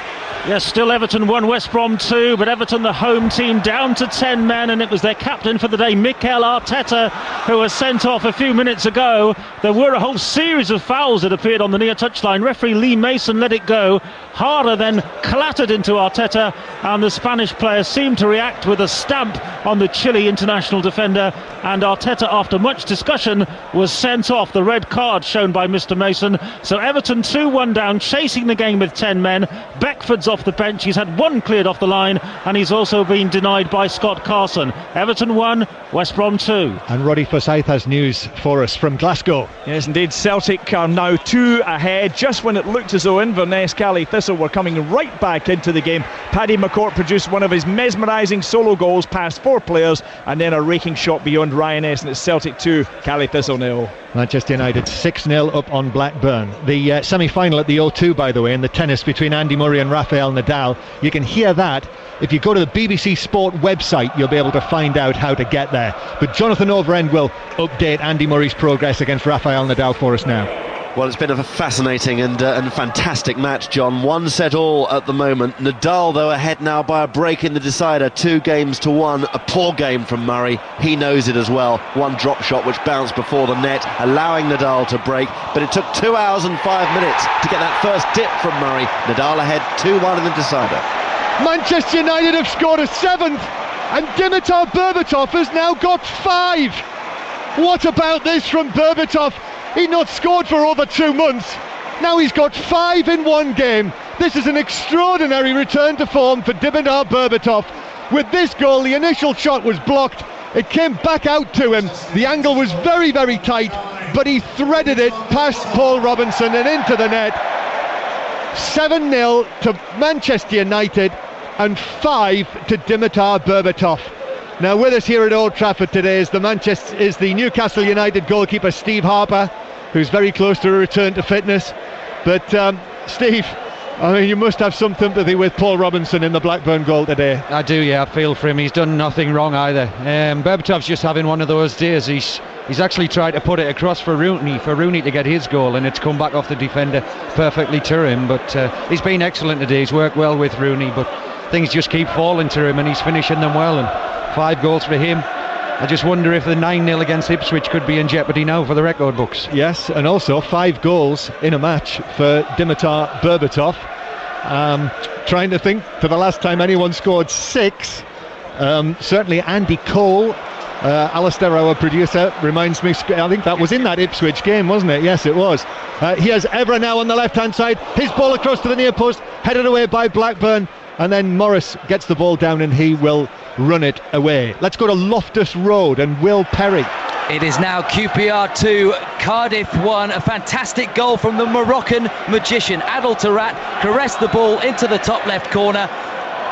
Yes, still Everton 1, West Brom 2, but Everton, the home team, down to 10 men, and it was their captain for the day, Mikel Arteta, who was sent off a few minutes ago. There were a whole series of fouls that appeared on the near touchline. Referee Lee Mason let it go. Harder then clattered into Arteta, and the Spanish player seemed to react with a stamp on the Chile international defender, and Arteta, after much discussion, was sent off. The red card shown by Mr Mason. So Everton 2-1 down, chasing the game with 10 men. Beckford's off the bench, he's had one cleared off the line, and he's also been denied by Scott Carson. Everton 1, West Brom 2. And Roddy Forsyth has news for us from Glasgow. Yes indeed, Celtic are now 2 ahead, just when it looked as though Inverness Caley Thistle were coming right back into the game. Paddy McCourt produced one of his mesmerising solo goals past 4 players, and then a raking shot beyond Ryan S, and it's Celtic 2, Caley Thistle 0. Manchester United 6-0 up on Blackburn. The semi-final at the O2, by the way, in the tennis between Andy Murray and Rafael Nadal. You can hear that. If you go to the BBC Sport website, you'll be able to find out how to get there. But Jonathan Overend will update Andy Murray's progress against Rafael Nadal for us now. Well, it's been a fascinating and fantastic match, John. 1 set all at the moment. Nadal, though, ahead now by a break in the decider, 2-1. A poor game from Murray. He knows it as well. One drop shot which bounced before the net, allowing Nadal to break. But it took 2 hours and 5 minutes to get that first dip from Murray. Nadal ahead 2-1 in the decider. Manchester United have scored a 7th, and Dimitar Berbatov has now got 5. What about this from Berbatov? He'd not scored for over 2 months. Now he's got 5 in one game. This is an extraordinary return to form for Dimitar Berbatov. With this goal, the initial shot was blocked. It came back out to him. The angle was very, very tight, but he threaded it past Paul Robinson and into the net. 7-0 to Manchester United. and 5 to Dimitar Berbatov. Now with us here at Old Trafford today is the Newcastle United goalkeeper Steve Harper, who's very close to a return to fitness. But Steve, I mean, you must have some sympathy with Paul Robinson in the Blackburn goal today. I do, yeah. I feel for him. He's done nothing wrong either. Berbatov's just having one of those days. He's actually tried to put it across for Rooney to get his goal, and it's come back off the defender perfectly to him. But he's been excellent today. He's worked well with Rooney, but things just keep falling to him, and he's finishing them well. And 5 goals for him. I just wonder if the 9-0 against Ipswich could be in jeopardy now for the record books. Yes, and also 5 goals in a match for Dimitar Berbatov. Trying to think to the last time anyone scored 6. Certainly Andy Cole, Alistair, our producer, reminds me, I think that was in that Ipswich game, wasn't it? Yes, it was. Here's Evra now on the left-hand side. His ball across to the near post, headed away by Blackburn. And then Morris gets the ball down and he will run it away. Let's go to Loftus Road and Will Perry. It is now QPR 2, Cardiff 1. A fantastic goal from the Moroccan magician. Adel Taarabt caressed the ball into the top left corner.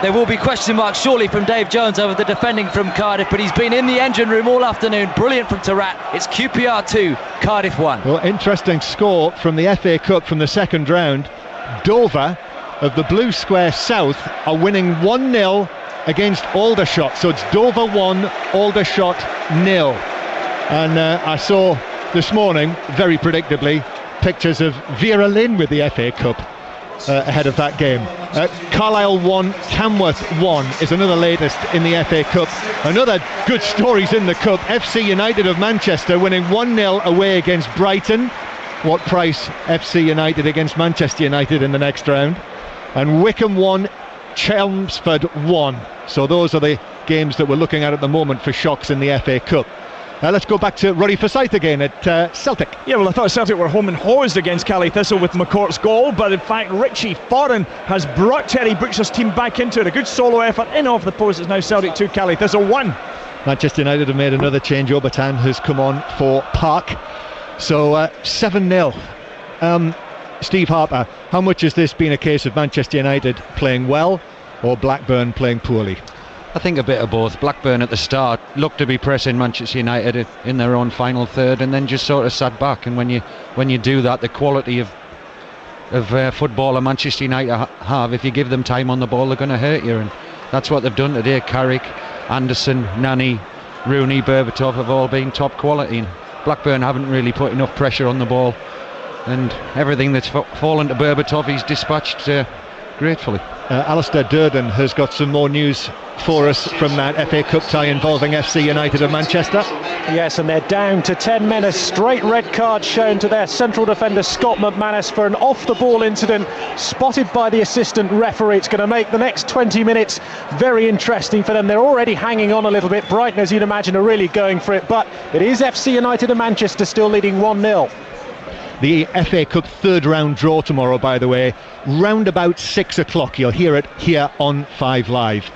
There will be question marks surely from Dave Jones over the defending from Cardiff, but he's been in the engine room all afternoon. Brilliant from Taarabt. It's QPR 2, Cardiff 1. Well, interesting score from the FA Cup from the second round. Dover of the Blue Square South are winning 1-0 against Aldershot. So it's Dover 1, Aldershot 0. And I saw this morning, very predictably, pictures of Vera Lynn with the FA Cup ahead of that game. Carlisle 1, Tamworth 1 is another latest in the FA Cup. Another good stories in the Cup. FC United of Manchester winning 1-0 away against Brighton. What price FC United against Manchester United in the next round? And Wycombe 1, Chelmsford 1. So those are the games that we're looking at the moment for shocks in the FA Cup. Let's go back to Roddy Forsyth again at Celtic. Yeah, well, I thought Celtic were home and hosed against Cali Thistle with McCourt's goal, but in fact Richie Foran has brought Terry Butcher's team back into it. A good solo effort in off the post. It's now Celtic 2, Cali Thistle 1. Manchester United have made another change. Obertan has come on for Park. So 7-0. Steve Harper, how much has this been a case of Manchester United playing well or Blackburn playing poorly? I think a bit of both. Blackburn at the start looked to be pressing Manchester United in their own final third, and then just sort of sat back. And when you do that, the quality of footballer Manchester United have, if you give them time on the ball, they're going to hurt you. And that's what they've done today. Carrick, Anderson, Nani, Rooney, Berbatov have all been top quality. And Blackburn haven't really put enough pressure on the ball. And everything that's fallen to Berbatov, he's dispatched gratefully. Alistair Durden has got some more news for us from that FA Cup tie involving FC United of Manchester. Yes, and they're down to 10 men. A straight red card shown to their central defender Scott McManus for an off-the-ball incident spotted by the assistant referee. It's going to make the next 20 minutes very interesting for them. They're already hanging on a little bit. Brighton, as you'd imagine, are really going for it, but it is FC United of Manchester still leading 1-0. The FA Cup third round draw tomorrow, by the way, round about 6 o'clock. You'll hear it here on 5 Live,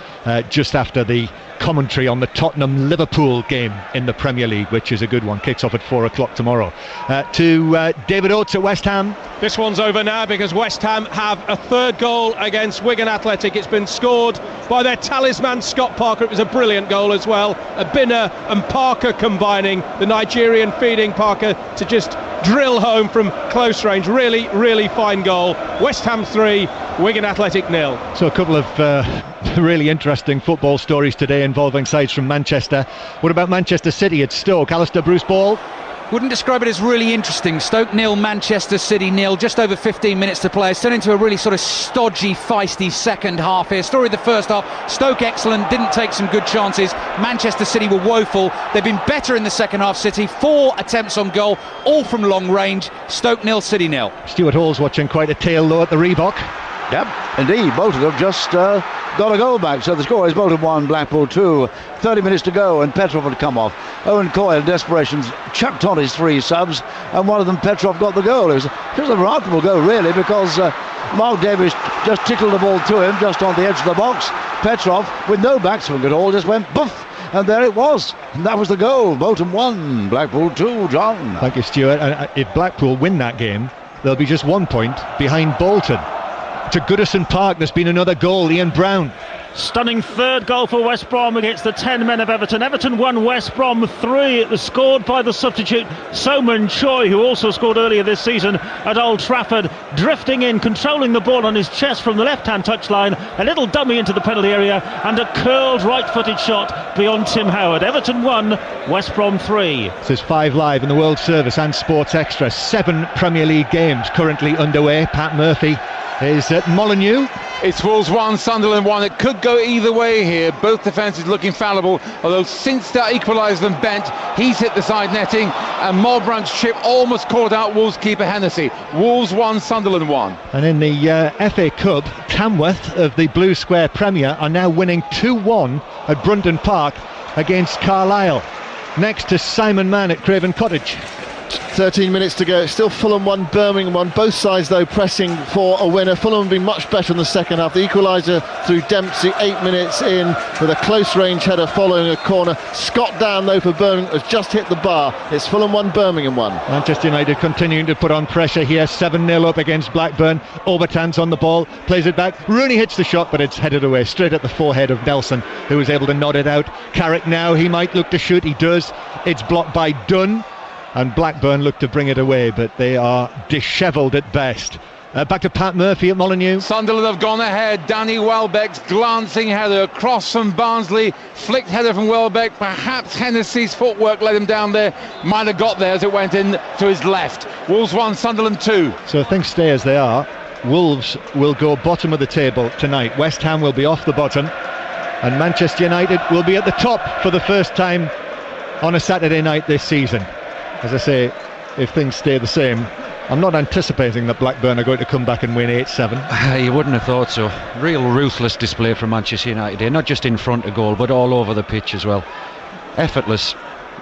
just after the commentary on the Tottenham-Liverpool game in the Premier League, which is a good one. Kicks off at 4 o'clock tomorrow. To David Oates at West Ham. This one's over now because West Ham have a third goal against Wigan Athletic. It's been scored by their talisman Scott Parker. It was a brilliant goal as well. Abina and Parker combining, the Nigerian feeding Parker to just drill home from close range. Really, really fine goal. West Ham 3, Wigan Athletic 0. So a couple of really interesting football stories today involving sides from Manchester. What about Manchester City at Stoke? Alistair Bruce Ball? Wouldn't describe it as really interesting. Stoke 0, Manchester City 0, just over 15 minutes to play. It's turned into a really sort of stodgy, feisty second half here. Story of the first half, Stoke excellent, didn't take some good chances. Manchester City were woeful. They've been better in the second half. City, 4 attempts on goal, all from long range. Stoke 0, City 0. Stuart Hall's watching quite a tail though at the Reebok. Yep, indeed, Bolton have just got a goal back, so the score is Bolton 1, Blackpool 2. 30 minutes to go and Petrov had come off. Owen Coyle in desperation chucked on his 3 subs, and one of them, Petrov, got the goal. It was a remarkable goal really, because Mark Davies just tickled the ball to him just on the edge of the box. Petrov, with no backswing at all, just went boof, and there it was, and that was the goal. Bolton 1, Blackpool 2. John. Thank you, Stuart. And if Blackpool win that game, they'll be just 1 point behind Bolton. to Goodison Park. There's been another goal. Ian Brown. Stunning third goal for West Brom against the 10 men of Everton. Everton 1, West Brom 3. It was scored by the substitute So-min Choi, who also scored earlier this season at Old Trafford. Drifting in, controlling the ball on his chest from the left-hand touchline. A little dummy into the penalty area and a curled right-footed shot beyond Tim Howard. Everton 1, West Brom 3. This is 5 Live in the World Service and Sports Extra. 7 Premier League games currently underway. Pat Murphy is at Molineux. It's Wolves 1, Sunderland 1. It could go either way here. Both defences looking fallible, although since that equalised them Bent, he's hit the side netting, and Mulbrandt's chip almost caught out Wolves keeper Hennessy. Wolves 1, Sunderland 1. And in the FA Cup, Tamworth of the Blue Square Premier are now winning 2-1 at Brunton Park against Carlisle. Next to Simon Mann at Craven Cottage. 13 minutes to go. Still Fulham 1, Birmingham 1. Both sides though pressing for a winner. Fulham have been much better in the second half. The equaliser through Dempsey 8 minutes in with a close range header following a corner. Scott down though for Birmingham has just hit the bar. It's Fulham 1, Birmingham 1. Manchester United continuing to put on pressure here. 7-0 up against Blackburn. Obertan's on the ball, plays it back. Rooney hits the shot, but it's headed away straight at the forehead of Nelson, who was able to nod it out. Carrick now, he might look to shoot. He does. It's blocked by Dunn. And Blackburn look to bring it away, but they are dishevelled at best. Back to Pat Murphy at Molineux. Sunderland have gone ahead. Danny Welbeck's glancing header across from Barnsley. Flicked header from Welbeck. Perhaps Hennessy's footwork let him down there. Might have got there as it went in to his left. Wolves 1, Sunderland 2. So if things stay as they are, Wolves will go bottom of the table tonight. West Ham will be off the bottom. And Manchester United will be at the top for the first time on a Saturday night this season. As I say, if things stay the same, I'm not anticipating that Blackburn are going to come back and win 8-7. You wouldn't have thought so. Real ruthless display from Manchester United here, not just in front of goal, but all over the pitch as well. Effortless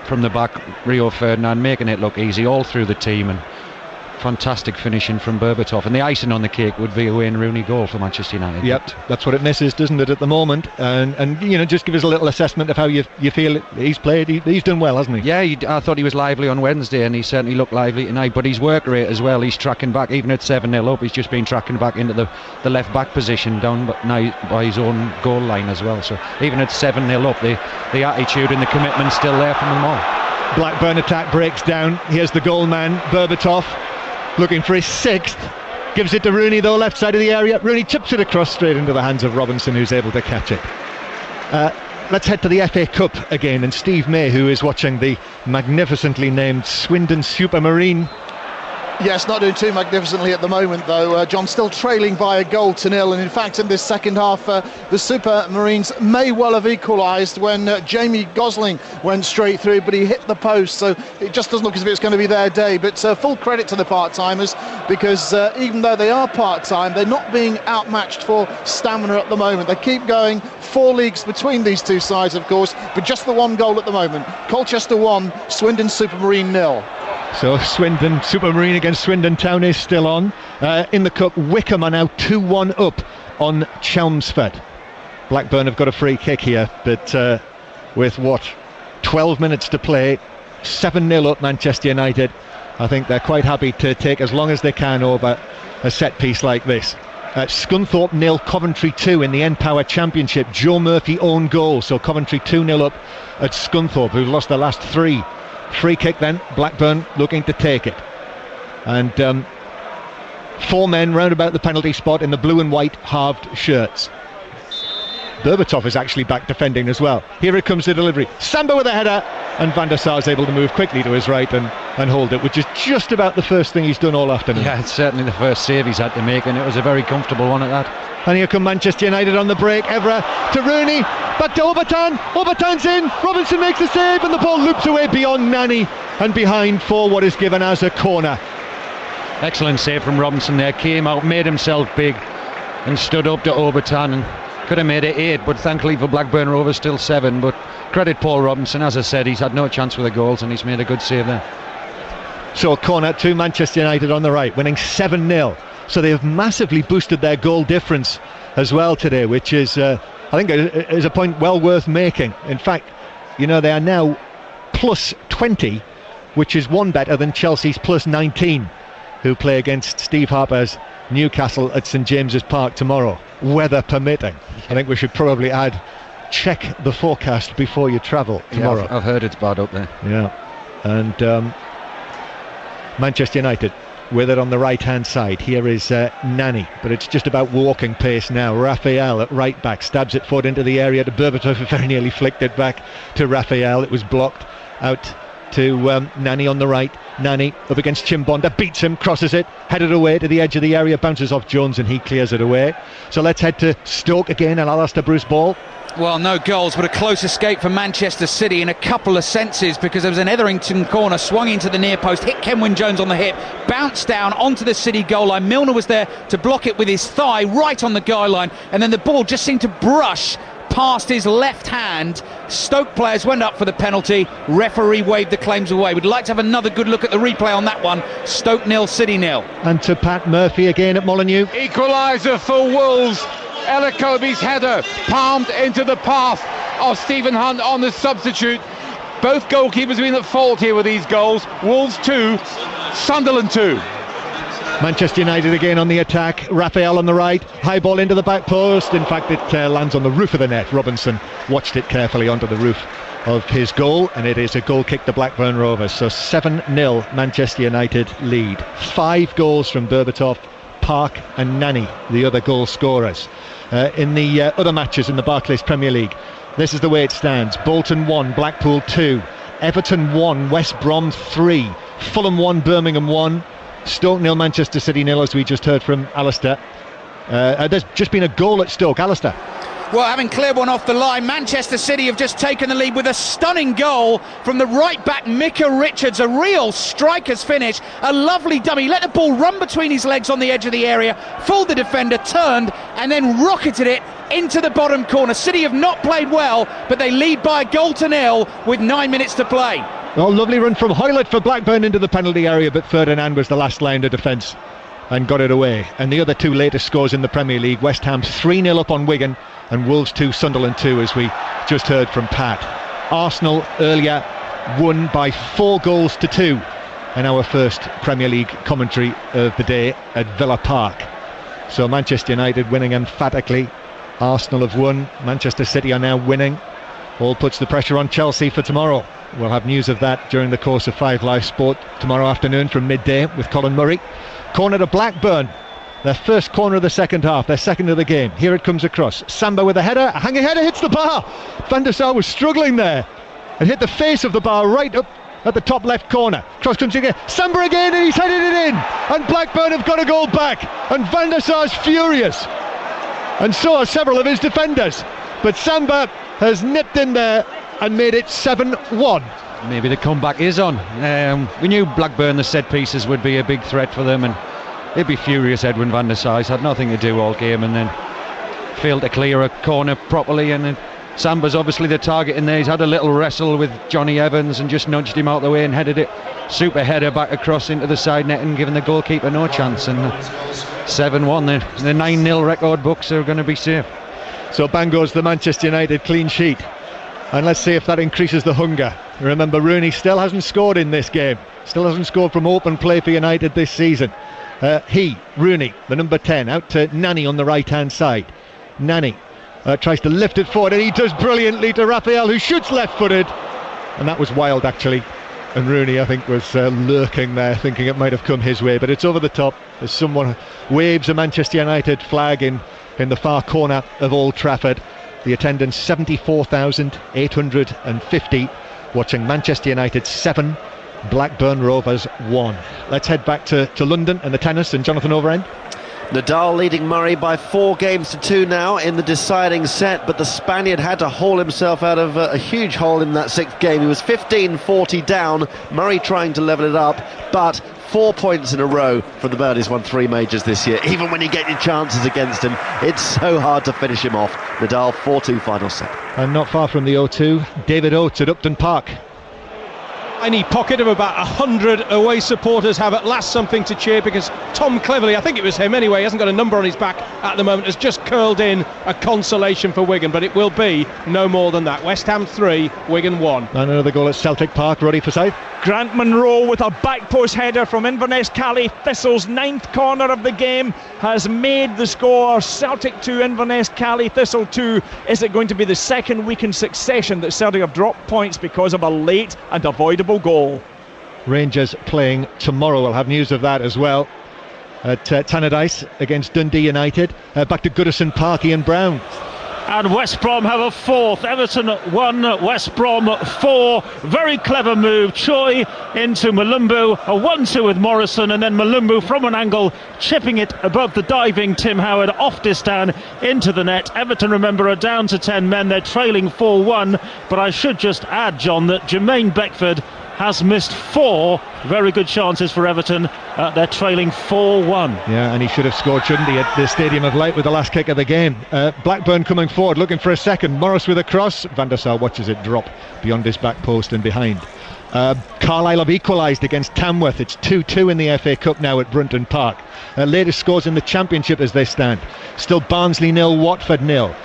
from the back, Rio Ferdinand making it look easy all through the team, and fantastic finishing from Berbatov, and the icing on the cake would be a Wayne Rooney goal for Manchester United. Yep, that's what it misses, doesn't it, at the moment? And you know, just give us a little assessment of how you feel he's played. He's done well, hasn't he? Yeah, I thought he was lively on Wednesday, and he certainly looked lively tonight, but his work rate as well, he's tracking back, even at 7-0 up, he's just been tracking back into the left back position down now by his own goal line as well. So even at 7-0 up, the attitude and the commitment still there from them all. Blackburn attack breaks down. Here's the goal man, Berbatov, looking for his 6th, gives it to Rooney though, left side of the area. Rooney chips it across straight into the hands of Robinson, who's able to catch it. Let's head to the FA Cup again, and Steve May, who is watching the magnificently named Swindon Supermarine. Yes, not doing too magnificently at the moment though. John still trailing by 1-0, and in fact in this second half the Supermarines may well have equalised when Jamie Gosling went straight through, but he hit the post, so it just doesn't look as if it's going to be their day. But full credit to the part-timers, because even though they are part-time, they're not being outmatched for stamina at the moment. They keep going. 4 leagues between these two sides, of course, but just the 1 goal at the moment. Colchester 1, Swindon Supermarine 0. So Swindon Supermarine against Swindon Town is still on. In the Cup, Wickham are now 2-1 up on Chelmsford. Blackburn have got a free kick here, but with 12 minutes to play, 7-0 up Manchester United. I think they're quite happy to take as long as they can over a set piece like this. Scunthorpe 0, Coventry 2 in the N-Power Championship. Joe Murphy own goal, so Coventry 2-0 up at Scunthorpe, who've lost their last 3. Free kick then, Blackburn looking to take it. And 4 men round about the penalty spot in the blue and white halved shirts. Berbatov is actually back defending as well. Here it comes, the delivery. Samba with a header, and Van der Sar is able to move quickly to his right and hold it, which is just about the first thing he's done all afternoon. Yeah, it's certainly the first save he's had to make, and it was a very comfortable one at that. And here come Manchester United on the break. Evra to Rooney, back to Obertan. Obertan's in, Robinson makes the save, and the ball loops away beyond Nani and behind for what is given as a corner. Excellent save from Robinson there, came out, made himself big and stood up to Obertan, and could have made it 8, but thankfully for Blackburn Rovers still 7. But credit Paul Robinson, as I said, he's had no chance with the goals, and he's made a good save there. So corner to Manchester United on the right, winning 7-0. So they've massively boosted their goal difference as well today, which is I think is a point well worth making. In fact, you know, they are now plus 20, which is 1 better than Chelsea's plus 19. who play against Steve Harper's Newcastle at St James's Park tomorrow, weather permitting. I think we should probably add, check the forecast before you travel tomorrow. Yeah, I've heard it's bad up there. Yeah, and Manchester United with it on the right hand side. Here is Nani, but it's just about walking pace now. Raphael at right back stabs it forward into the area to Berbatov, who very nearly flicked it back to Raphael. It was blocked out to Nani on the right. Nani up against Chimbonda, beats him, crosses it, headed away to the edge of the area, bounces off Jones and he clears it away. So let's head to Stoke again and Alistair Bruce Ball. Well, no goals, but a close escape for Manchester City in a couple of senses, because there was an Etherington corner, swung into the near post, hit Kenwyne Jones on the hip, bounced down onto the City goal line. Milner was there to block it with his thigh right on the goal line, and then the ball just seemed to brush past his left hand. Stoke players went up for the penalty. Referee waved the claims away. We'd like to have another good look at the replay on that one. Stoke 0, City 0. And to Pat Murphy again at Molineux. Equaliser for Wolves. Elakobi's header palmed into the path of Stephen Hunt on the substitute. Both goalkeepers have been at fault here with these goals. Wolves 2, Sunderland 2. Manchester United again on the attack. Raphael on the right, high ball into the back post. In fact, it lands on the roof of the net. Robinson watched it carefully onto the roof of his goal, and it is a goal kick to Blackburn Rovers. So 7-0 Manchester United lead. 5 goals from Berbatov, Park and Nani, the other goal scorers. In the other matches in the Barclays Premier League, this is the way it stands. Bolton 1, Blackpool 2, Everton 1, West Brom 3, Fulham 1, Birmingham 1, Stoke 0, Manchester City 0, as we just heard from Alistair. There's just been a goal at Stoke. Alistair. Well, having cleared one off the line, Manchester City have just taken the lead with a stunning goal from the right back Micah Richards. A real striker's finish, a lovely dummy. Let the ball run between his legs on the edge of the area, fooled the defender, turned and then rocketed it into the bottom corner. City have not played well, but they lead by a goal to 0 with 9 minutes to play. Well, lovely run from Hoylett for Blackburn into the penalty area, but Ferdinand was the last line of defence and got it away. And the other 2 latest scores in the Premier League, West Ham 3-0 up on Wigan and Wolves 2, Sunderland 2, as we just heard from Pat. Arsenal earlier won by 4 goals to 2 in our first Premier League commentary of the day at Villa Park. So Manchester United winning emphatically. Arsenal have won. Manchester City are now winning. All puts the pressure on Chelsea for tomorrow. We'll have news of that during the course of 5 Live Sport tomorrow afternoon from midday with Colin Murray. Corner to Blackburn. Their first corner of the second half, their second of the game. Here it comes across. Samba with a header. A hanging header hits the bar. Van der Sar was struggling there. It hit the face of the bar right up at the top left corner. Cross comes again. Samba again, and he's headed it in. And Blackburn have got a goal back. And Van der Sar's furious. And so are several of his defenders. But Samba has nipped in there and made it 7-1. Maybe the comeback is on. We knew Blackburn, the set pieces, would be a big threat for them, and they'd be furious. Edwin van der Sar had nothing to do all game and then failed to clear a corner properly, and then Samba's obviously the target in there. He's had a little wrestle with Johnny Evans and just nudged him out the way and headed it super header back across into the side net and giving the goalkeeper no chance. And 7-1, the 9-0 record books are going to be safe. So bang goes the Manchester United clean sheet, and let's see if that increases the hunger. Remember, Rooney still hasn't scored in this game, still hasn't scored from open play for United this season. Rooney, the number 10, out to Nani on the right hand side. Nani tries to lift it forward, and he does brilliantly to Raphael, who shoots left footed, and that was wild actually. And Rooney, I think, was lurking there, thinking it might have come his way, but it's over the top as someone waves a Manchester United flag in the far corner of Old Trafford. The attendance 74,850, watching Manchester United 7, Blackburn Rovers 1. Let's head back to London and the tennis and Jonathan Overend. Nadal leading Murray by 4 games to 2 now in the deciding set, but the Spaniard had to haul himself out of a huge hole in that 6th game. He was 15-40 down, Murray trying to level it up, but 4 points in a row from the bird. He's won 3 majors this year. Even when you get your chances against him, it's so hard to finish him off. Nadal 4-2 final set. And not far from the O2, David Oates at Upton Park. any pocket of about 100 away supporters have at last something to cheer, because Tom Cleverley, I think it was him anyway, he hasn't got a number on his back at the moment, has just curled in a consolation for Wigan, but it will be no more than that. West Ham 3, Wigan 1. And another goal at Celtic Park, ready for South. Grant Monroe with a back post header from Inverness Cali. Thistle's 9th corner of the game has made the score. Celtic 2, Inverness Cali, Thistle 2. Is it going to be the second week in succession that Celtic have dropped points because of a late and avoidable goal? Rangers playing tomorrow. We'll have news of that as well at Tannadice against Dundee United. Back to Goodison Park, Ian Brown. And West Brom have a fourth. Everton 1, West Brom 4. Very clever move. Choi into Malumbu. A 1-2 with Morrison, and then Malumbu from an angle, chipping it above the diving Tim Howard off Distan into the net. Everton, remember, are down to 10 men. They're trailing 4-1. But I should just add, John, that Jermaine Beckford has missed 4 very good chances for Everton. They're trailing 4-1. Yeah, and he should have scored, shouldn't he, at the Stadium of Light with the last kick of the game. Blackburn coming forward, looking for a second. Morris with a cross. Van der Sar watches it drop beyond his back post and behind. Carlisle have equalised against Tamworth. It's 2-2 in the FA Cup now at Brunton Park. Latest scores in the Championship as they stand. Still Barnsley 0, Watford 0.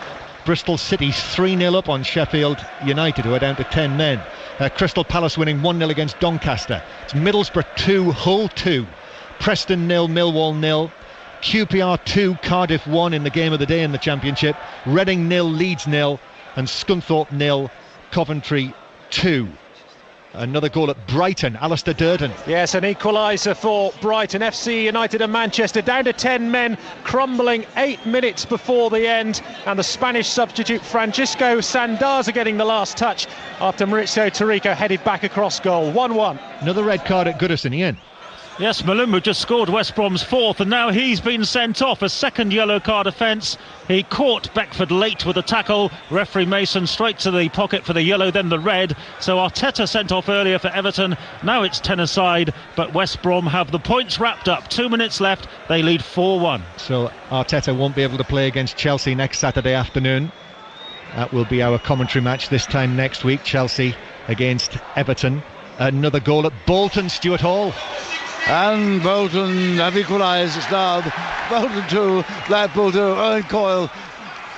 Bristol City's 3-0 up on Sheffield United, who are down to 10 men. Crystal Palace winning 1-0 against Doncaster. It's Middlesbrough 2, Hull 2. Preston 0, Millwall 0. QPR 2, Cardiff 1 in the game of the day in the Championship. Reading 0, Leeds 0. And Scunthorpe 0, Coventry 2. Another goal at Brighton, Alistair Durden. Yes, an equaliser for Brighton. FC United and Manchester down to 10 men, crumbling 8 minutes before the end. And the Spanish substitute Francisco Sandaza getting the last touch after Maurizio Taricco headed back across goal. 1-1. Another red card at Goodison, Ian. Yes, Malumbu just scored West Brom's 4th, and now he's been sent off. A second yellow card offence. He caught Beckford late with a tackle. Referee Mason straight to the pocket for the yellow, then the red. So Arteta sent off earlier for Everton. Now it's 10 aside, but West Brom have the points wrapped up. 2 minutes left. They lead 4-1. So Arteta won't be able to play against Chelsea next Saturday afternoon. That will be our commentary match this time next week. Chelsea against Everton. Another goal at Bolton, Stuart Hall. And Bolton have equalised. It's now Bolton 2, Blackpool 2. Owen Coyle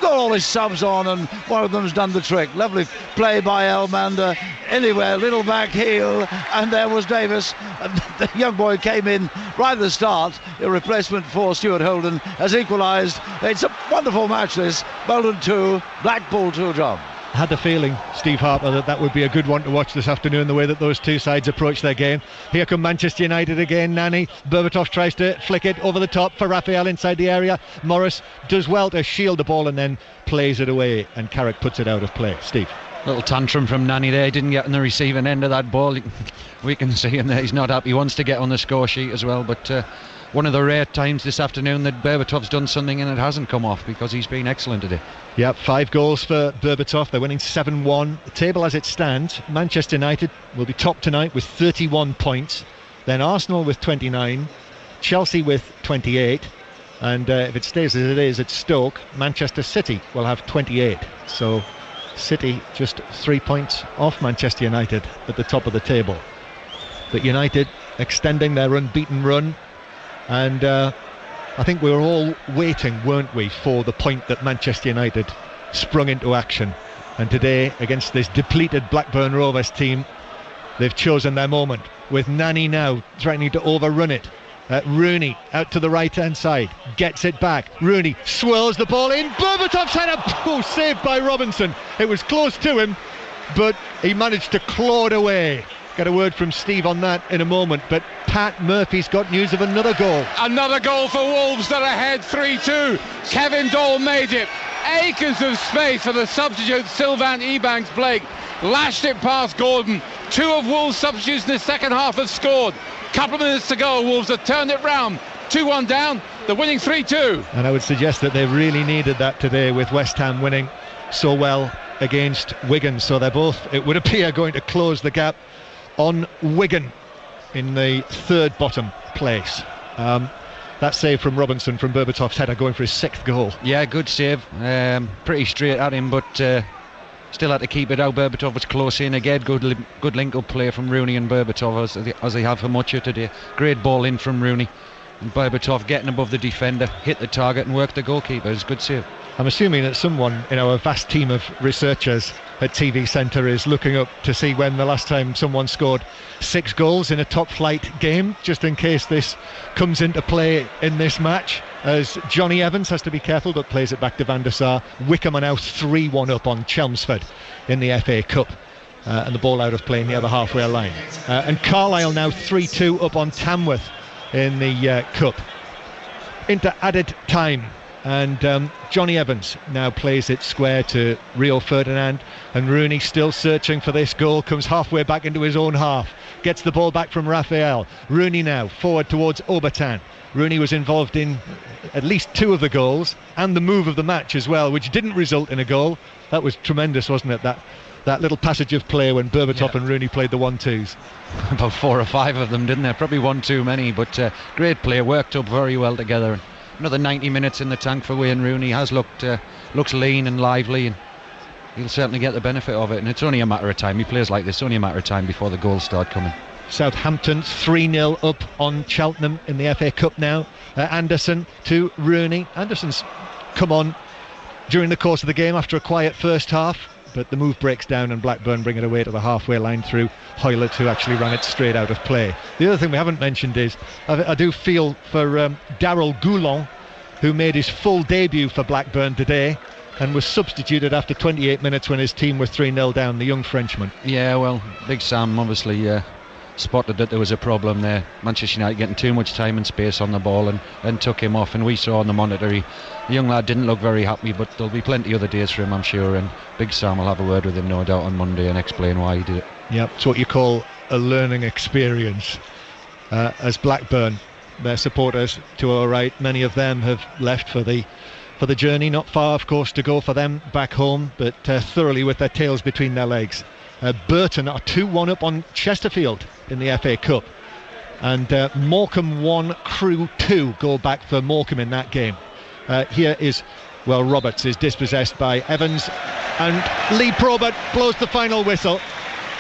got all his subs on, and one of them's done the trick. Lovely play by Elmander. Anywhere, little back heel, and there was Davis. And the young boy came in right at the start. A replacement for Stuart Holden has equalised. It's a wonderful match, this. Bolton 2, Blackpool 2, John. Had the feeling, Steve Harper, that would be a good one to watch this afternoon, the way that those two sides approach their game. Here come Manchester United again. Nani Berbatov tries to flick it over the top for Raphael inside the area. Morris does well to shield the ball and then plays it away, and Carrick puts it out of play. Steve. Little tantrum from Nani there. He didn't get on the receiving end of that ball. We can see him there. He's not happy. He wants to get on the score sheet as well, but one of the rare times this afternoon that Berbatov's done something and it hasn't come off, because he's been excellent today. Yep, 5 goals for Berbatov. They're winning 7-1. The table as it stands, Manchester United will be top tonight with 31 points. Then Arsenal with 29, Chelsea with 28, and if it stays as it is at Stoke, Manchester City will have 28. So City just 3 points off Manchester United at the top of the table. But United extending their unbeaten run. And I think we were all waiting, weren't we, for the point that Manchester United sprung into action. And today, against this depleted Blackburn Rovers team, they've chosen their moment, with Nani now threatening to overrun it. Rooney out to the right-hand side, gets it back. Rooney swirls the ball in. Berbatov's header, saved by Robinson. It was close to him, but he managed to claw it away. Get a word from Steve on that in a moment, but Pat Murphy's got news of another goal. Another goal for Wolves. They're ahead 3-2. Kevin Dole made it. Acres of space for the substitute Sylvain Ebanks-Blake. Lashed it past Gordon. 2 of Wolves' substitutes in the second half have scored. Couple of minutes to go. Wolves have turned it round. 2-1 down. They're winning 3-2. And I would suggest that they really needed that today, with West Ham winning so well against Wigan. So they're both, it would appear, going to close the gap on Wigan in the third bottom place. That save from Robinson from Berbatov's header, going for his 6th goal. Yeah, good save. Pretty straight at him, but Still had to keep it out. Berbatov was close in again. Good link-up play from Rooney and Berbatov as they have for much of today. Great ball in from Rooney. And Berbatov getting above the defender, hit the target and worked the goalkeeper. It was a good save. I'm assuming that someone in our vast team of researchers at TV Centre is looking up to see when the last time someone scored 6 goals in a top-flight game, just in case this comes into play in this match, as Johnny Evans has to be careful but plays it back to Van der Sar. Wickham are now 3-1 up on Chelmsford in the FA Cup, and the ball out of play near the halfway line. And Carlisle now 3-2 up on Tamworth in the Cup. Into added time, and Johnny Evans now plays it square to Rio Ferdinand, and Rooney, still searching for this goal, comes halfway back into his own half, gets the ball back from Raphael. Rooney now forward towards Obertan. Rooney was involved in at least 2 of the goals and the move of the match as well, which didn't result in a goal. That was tremendous, wasn't it, that little passage of play when Berbatov and Rooney played the 1-2s. About 4 or 5 of them, didn't there? Probably one too many, but great play, worked up very well together. Another 90 minutes in the tank for Wayne Rooney. Has looks lean and lively, and he'll certainly get the benefit of it. And it's only a matter of time. He plays like this, only a matter of time before the goals start coming. Southampton 3-0 up on Cheltenham in the FA Cup now. Anderson to Rooney. Anderson's come on during the course of the game after a quiet first half, but the move breaks down and Blackburn bring it away to the halfway line through Hoylett, who actually ran it straight out of play. The other thing we haven't mentioned is I do feel for Daryl Goulon, who made his full debut for Blackburn today and was substituted after 28 minutes when his team was 3-0 down, the young Frenchman. Yeah, well, Big Sam obviously spotted that there was a problem there. Manchester United getting too much time and space on the ball and took him off, and we saw on the monitor the young lad didn't look very happy, but there'll be plenty other days for him, I'm sure, and Big Sam will have a word with him no doubt on Monday and explain why he did it. Yep, it's what you call a learning experience. As Blackburn, their supporters to our right, many of them have left for the journey. Not far, of course, to go for them back home, but thoroughly with their tails between their legs. Burton are 2-1 up on Chesterfield in the FA Cup, and Morecambe 1, Crewe 2 go back for Morecambe in that game. Here is, well, Roberts is dispossessed by Evans, and Lee Probert blows the final whistle.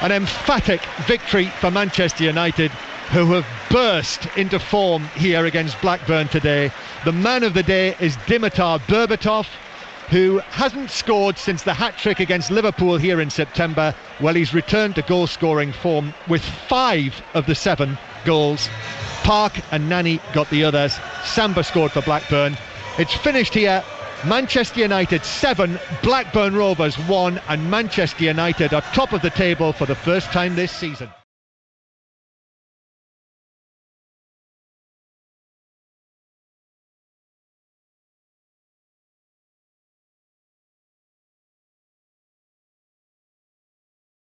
An emphatic victory for Manchester United, who have burst into form here against Blackburn today. The man of the day is Dimitar Berbatov, who hasn't scored since the hat-trick against Liverpool here in September. Well, he's returned to goal-scoring form with 5 of the 7 goals. Park and Nani got the others. Samba scored for Blackburn. It's finished here. Manchester United 7, Blackburn Rovers 1, and Manchester United are top of the table for the first time this season.